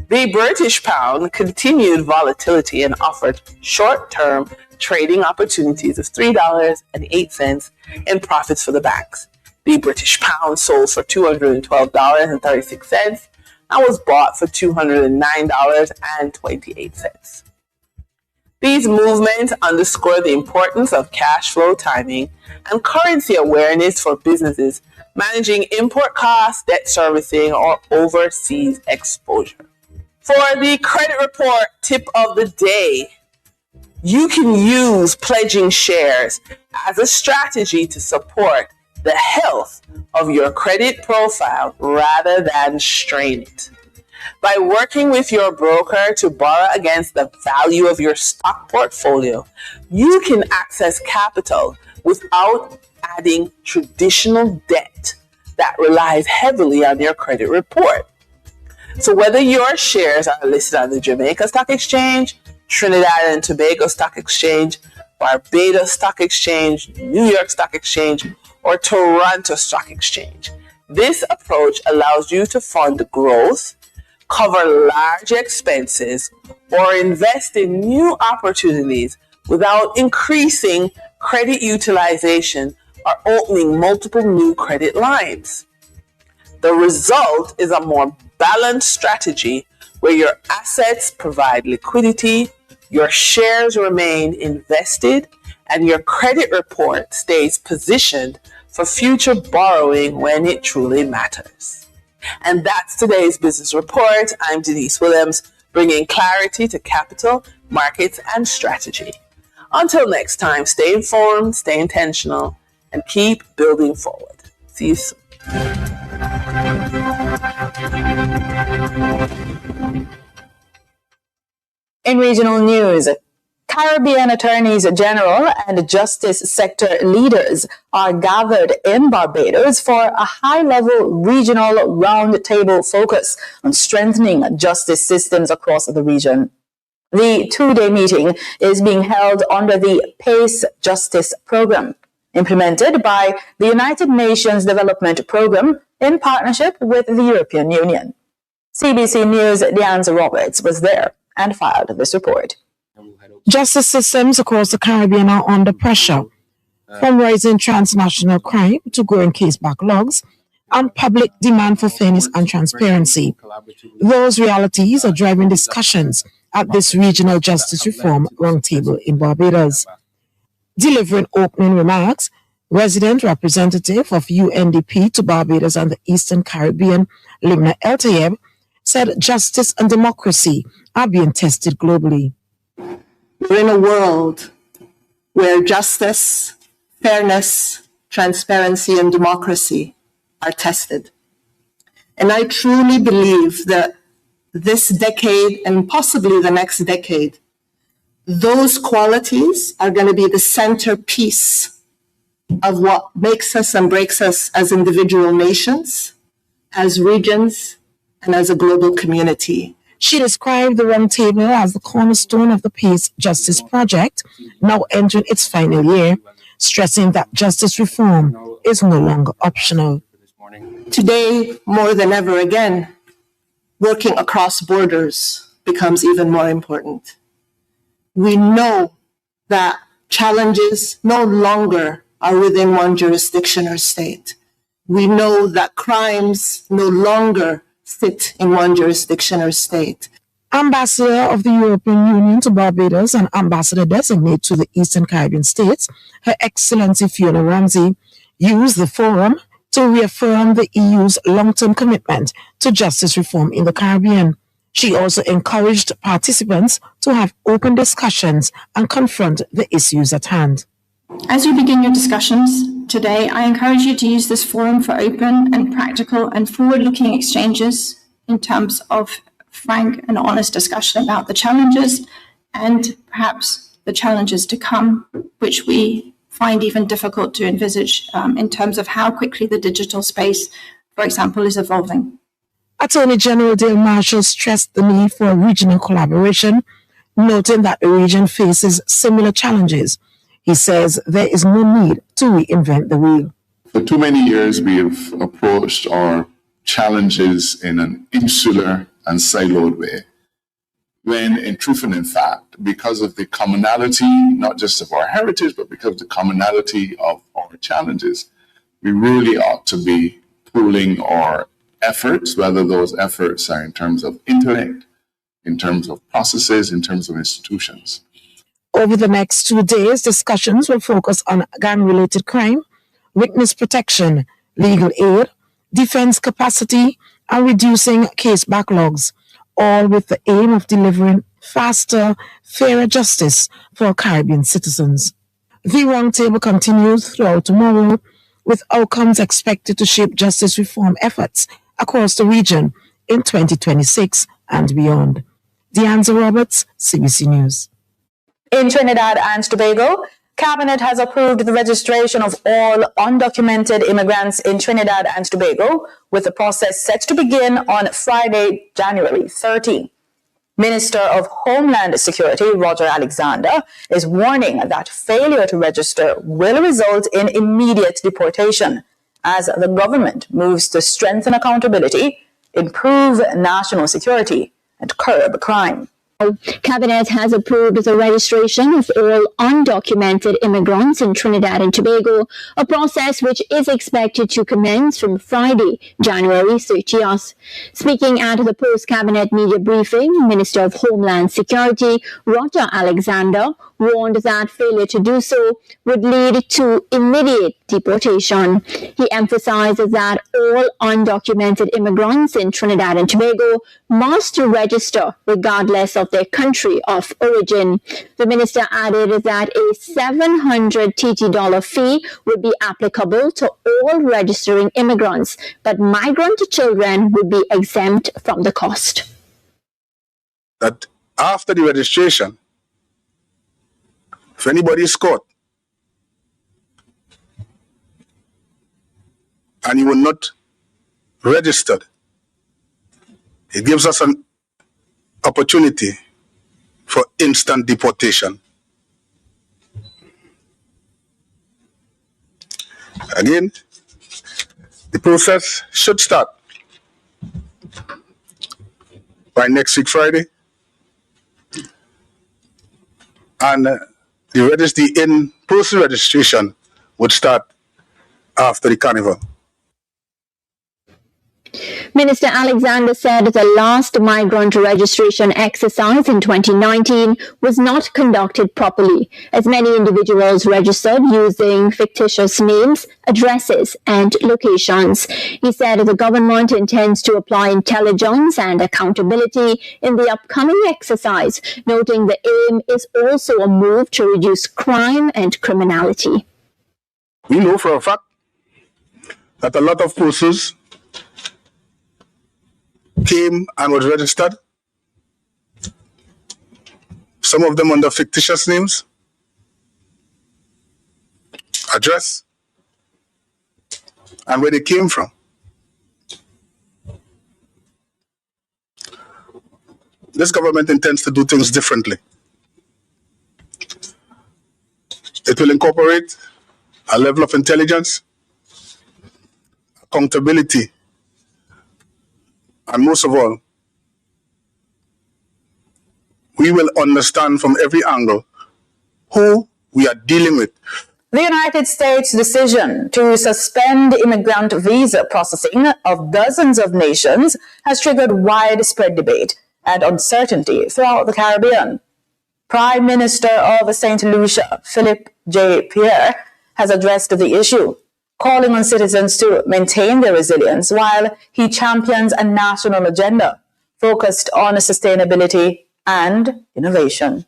The British pound continued volatility and offered short-term trading opportunities of $3.08 in profits for the banks. The British pound sold for $212.36 and was bought for $209.28. These movements underscore the importance of cash flow timing and currency awareness for businesses managing import costs, debt servicing, or overseas exposure. For the credit report tip of the day, you can use pledging shares as a strategy to support the health of your credit profile rather than strain it. By working with your broker to borrow against the value of your stock portfolio, you can access capital without adding traditional debt that relies heavily on your credit report. So whether your shares are listed on the Jamaica Stock Exchange, Trinidad and Tobago Stock Exchange, Barbados Stock Exchange, New York Stock Exchange, or Toronto Stock Exchange, this approach allows you to fund growth, cover large expenses, or invest in new opportunities without increasing credit utilization or opening multiple new credit lines. The result is a more balanced strategy where your assets provide liquidity, your shares remain invested, and your credit report stays positioned for future borrowing when it truly matters. And that's today's business report. I'm Denise Williams, bringing clarity to capital, markets, and strategy. Until next time, stay informed, stay intentional, and keep building forward. See you soon. In regional news, Caribbean attorneys general and justice sector leaders are gathered in Barbados for a high-level regional roundtable focus on strengthening justice systems across the region. The two-day meeting is being held under the PACE Justice Program, implemented by the United Nations Development Program in partnership with the European Union. CBC News' Deanza Roberts was there and filed this report. Justice systems across the Caribbean are under pressure, from rising transnational crime to growing case backlogs and public demand for fairness and transparency. Those realities are driving discussions at this regional justice reform roundtable in Barbados. Delivering opening remarks, resident representative of UNDP to Barbados and the Eastern Caribbean, Limna El-Tayeb, said justice and democracy are being tested globally. We're in a world where justice, fairness, transparency, and democracy are tested. And I truly believe that this decade and possibly the next decade, those qualities are going to be the centerpiece of what makes us and breaks us as individual nations, as regions, and as a global community. She described the roundtable as the cornerstone of the PACE Justice Project, now entering its final year, stressing that justice reform is no longer optional. Today, more than ever again, working across borders becomes even more important. We know that challenges no longer are within one jurisdiction or state. We know that crimes no longer sit in one jurisdiction or state. Ambassador of the European Union to Barbados and Ambassador designate to the Eastern Caribbean states, Her Excellency Fiona Ramsey, used the forum to reaffirm the EU's long-term commitment to justice reform in the Caribbean. She also encouraged participants to have open discussions and confront the issues at hand. As you begin your discussions today, I encourage you to use this forum for open and practical and forward-looking exchanges in terms of frank and honest discussion about the challenges and perhaps the challenges to come, which we find even difficult to envisage in terms of how quickly the digital space, for example, is evolving. Attorney General Dale Marshall stressed the need for regional collaboration, noting that the region faces similar challenges. He says there is no need to reinvent the wheel. For too many years, we have approached our challenges in an insular and siloed way, when in truth and in fact, because of the commonality, not just of our heritage, but because of the commonality of our challenges, we really ought to be pooling our efforts, whether those efforts are in terms of intellect, in terms of processes, in terms of institutions. Over the next 2 days, discussions will focus on gang-related crime, witness protection, legal aid, defense capacity, and reducing case backlogs, all with the aim of delivering faster, fairer justice for Caribbean citizens. The roundtable continues throughout tomorrow, with outcomes expected to shape justice reform efforts across the region in 2026 and beyond. Deanza Roberts, CBC News. In Trinidad and Tobago, Cabinet has approved the registration of all undocumented immigrants in Trinidad and Tobago, with the process set to begin on Friday, January 30. Minister of Homeland Security, Roger Alexander, is warning that failure to register will result in immediate deportation as the government moves to strengthen accountability, improve national security, and curb crime. Cabinet has approved the registration of all undocumented immigrants in Trinidad and Tobago, a process which is expected to commence from Friday, January 30th. Speaking at the post-cabinet media briefing, Minister of Homeland Security, Roger Alexander, warned that failure to do so would lead to immediate deportation. He emphasizes that all undocumented immigrants in Trinidad and Tobago must register regardless of their country of origin. The minister added that a $700 TT fee would be applicable to all registering immigrants, but migrant children would be exempt from the cost. That after the registration, if anybody is caught and you were not registered, it gives us an opportunity for instant deportation. Again, the process should start by next week, Friday. And the in-person registration would start after the carnival. Minister Alexander said the last migrant registration exercise in 2019 was not conducted properly, as many individuals registered using fictitious names, addresses, and locations. He said the government intends to apply intelligence and accountability in the upcoming exercise, noting the aim is also a move to reduce crime and criminality. We know for a fact that a lot of persons came and was registered, some of them under fictitious names, address, and where they came from. This government intends to do things differently. It will incorporate a level of intelligence, accountability, and most of all, we will understand from every angle who we are dealing with. The United States' decision to suspend immigrant visa processing of dozens of nations has triggered widespread debate and uncertainty throughout the Caribbean. Prime Minister of St. Lucia, Philip J. Pierre, has addressed the issue, calling on citizens to maintain their resilience while he champions a national agenda focused on sustainability and innovation.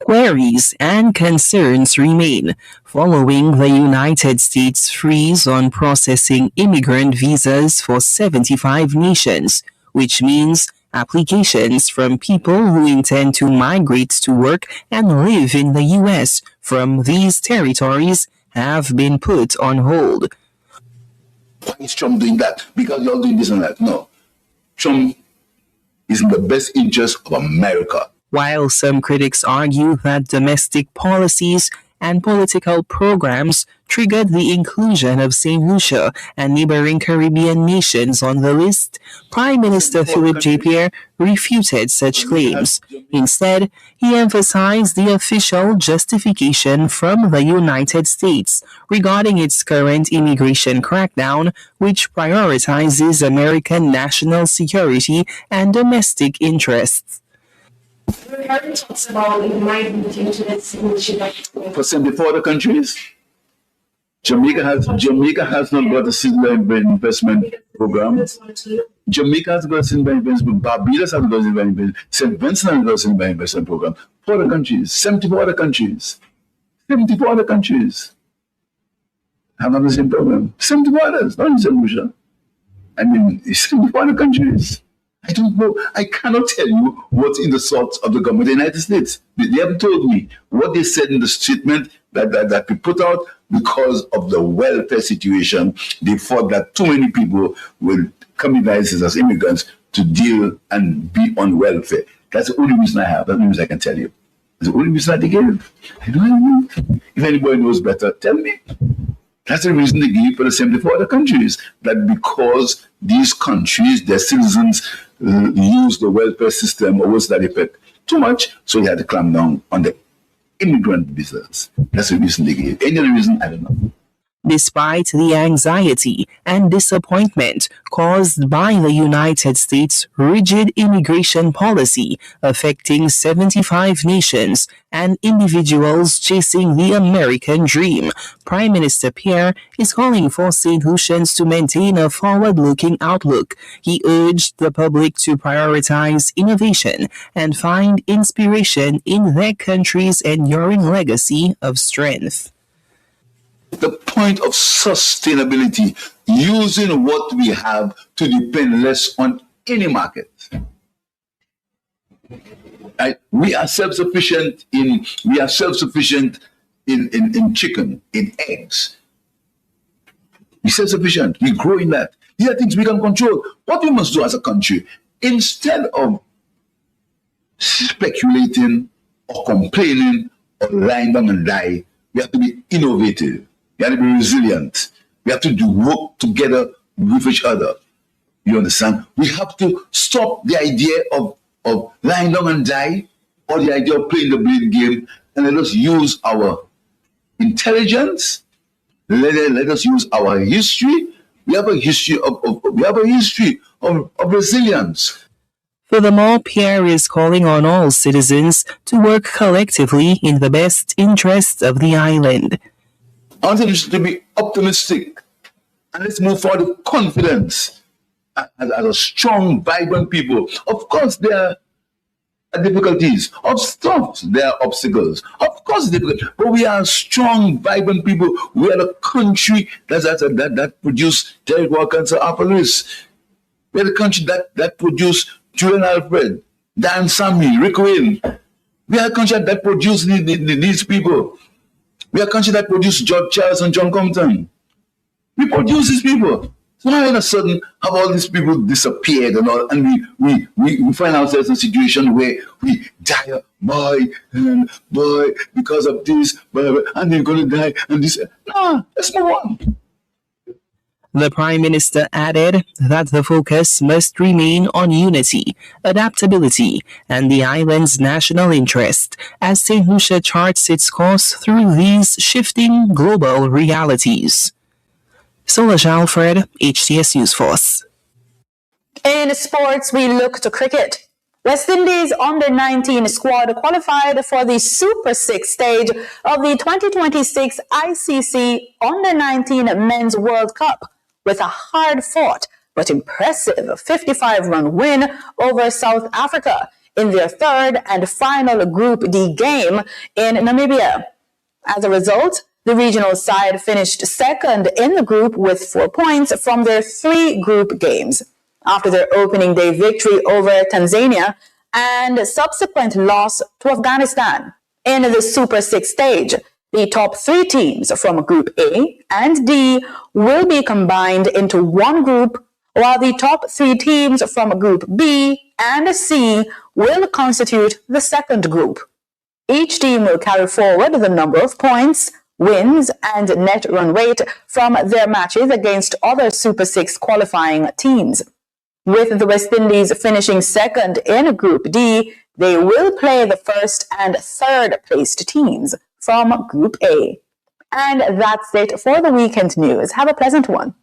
Queries and concerns remain following the United States' freeze on processing immigrant visas for 75 nations, which means applications from people who intend to migrate to work and live in the U.S. from these territories have been put on hold. Why is Trump doing that? Because you're doing this and that. No. Trump is in the best interest of America. While some critics argue that domestic policies and political programs triggered the inclusion of St. Lucia and neighboring Caribbean nations on the list, Prime Minister Philip J. Pierre refuted such claims. Instead, he emphasized the official justification from the United States regarding its current immigration crackdown, which prioritizes American national security and domestic interests. For 74 other countries, Jamaica has not got a single investment program. Jamaica has got a single investment. Barbados has got a single investment. St. Vincent has got a single investment program. 4 other countries, 74 other countries, 74 other countries have not the same program. 74 others, not in St. Lucia. I mean, 74 other countries. I don't know. I cannot tell you what's in the thoughts of the government of the United States. They haven't told me what they said in the statement that we put out because of the welfare situation. They thought that too many people will come in as immigrants to deal and be on welfare. That's the only reason I have. That's the only reason I can tell you. That's the only reason that they gave. I don't know. If anybody knows better, tell me. That's the reason they gave for the 74 other countries. That because these countries, their citizens use the welfare system or what's that effect too much, so they had to clamp down on the immigrant visas. That's the reason they gave. Any other reason, I don't know. Despite the anxiety and disappointment caused by the United States' rigid immigration policy affecting 75 nations and individuals chasing the American dream, Prime Minister Pierre is calling for St. Lucians to maintain a forward-looking outlook. He urged the public to prioritize innovation and find inspiration in their country's enduring legacy of strength. The point of sustainability, using what we have to depend less on any market. We are self-sufficient in chicken, in eggs. We're self-sufficient. We grow in that. These are things we can control. What we must do as a country, instead of speculating or complaining or lying down and die, we have to be innovative. We have to be resilient. We have to work together with each other. You understand? We have to stop the idea of lying down and die, or the idea of playing the blame game, and let us use our intelligence. Let us use our history. We have a history of resilience. Furthermore, Pierre is calling on all citizens to work collectively in the best interest of the island. I want us to be optimistic, and let's move forward with confidence as a strong, vibrant people. Of course, there are difficulties. Of course, there are obstacles. Of course, difficult. But we are strong, vibrant people. We are the country that produced Derek Walker and Sir Arthur Lewis. We are the country that produced Julian Alfred, Dan Sammy, Rick Wayne. We are a country that produced these people. We are a country that produced George Charles and John Compton. We produce these people. So now all of a sudden have all these people disappeared and all, and we find ourselves in a situation where we die, boy, because of this, and they're going to die, and this. No, let's move on. The Prime Minister added that the focus must remain on unity, adaptability, and the island's national interest as St. Lucia charts its course through these shifting global realities. Solange Alfred, HTS News Force. In sports, we look to cricket. West Indies under-19 squad qualified for the Super 6 stage of the 2026 ICC Under-19 Men's World Cup with a hard-fought but impressive 55-run win over South Africa in their third and final Group D game in Namibia. As a result, the regional side finished second in the group with 4 points from their 3 group games. After their opening day victory over Tanzania and subsequent loss to Afghanistan. In the Super 6 stage, the top 3 teams from Group A and D will be combined into one group, while the top 3 teams from Group B and C will constitute the second group. Each team will carry forward the number of points, wins, and net run rate from their matches against other Super 6 qualifying teams. With the West Indies finishing second in Group D, they will play the first and third placed teams from Group A. And that's it for the weekend news. Have a pleasant one.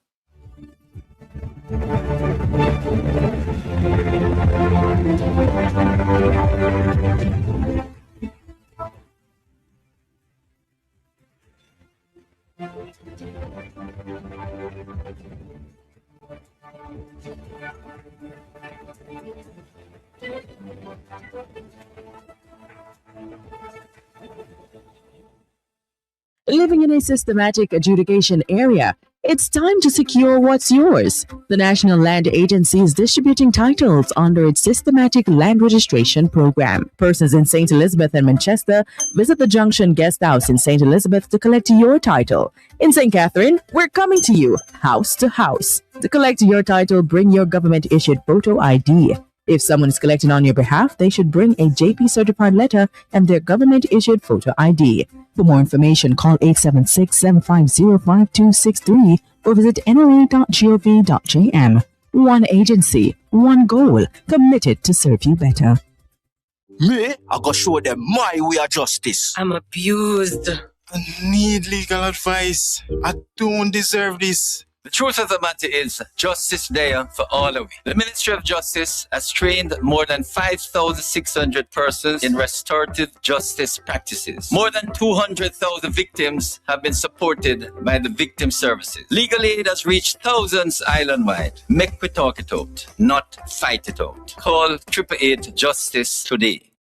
Living in a systematic adjudication area, it's time to secure what's yours. The National Land Agency is distributing titles under its systematic land registration program. Persons in St. Elizabeth and Manchester, visit the Junction Guest House in St. Elizabeth to collect your title. In St. Catherine, we're coming to you, house to house. To collect your title, bring your government-issued photo ID. If someone is collecting on your behalf, they should bring a JP certified letter and their government-issued photo ID. For more information, call 876-750-5263 or visit nla.gov.jm. One agency, one goal, committed to serve you better. Me, I go show them my way of justice. I'm abused. I need legal advice. I don't deserve this. The truth of the matter is, justice there for all of you. The Ministry of Justice has trained more than 5,600 persons in restorative justice practices. More than 200,000 victims have been supported by the victim services. Legal aid has reached thousands island-wide. Make we talk it out, not fight it out. Call 888 Justice today.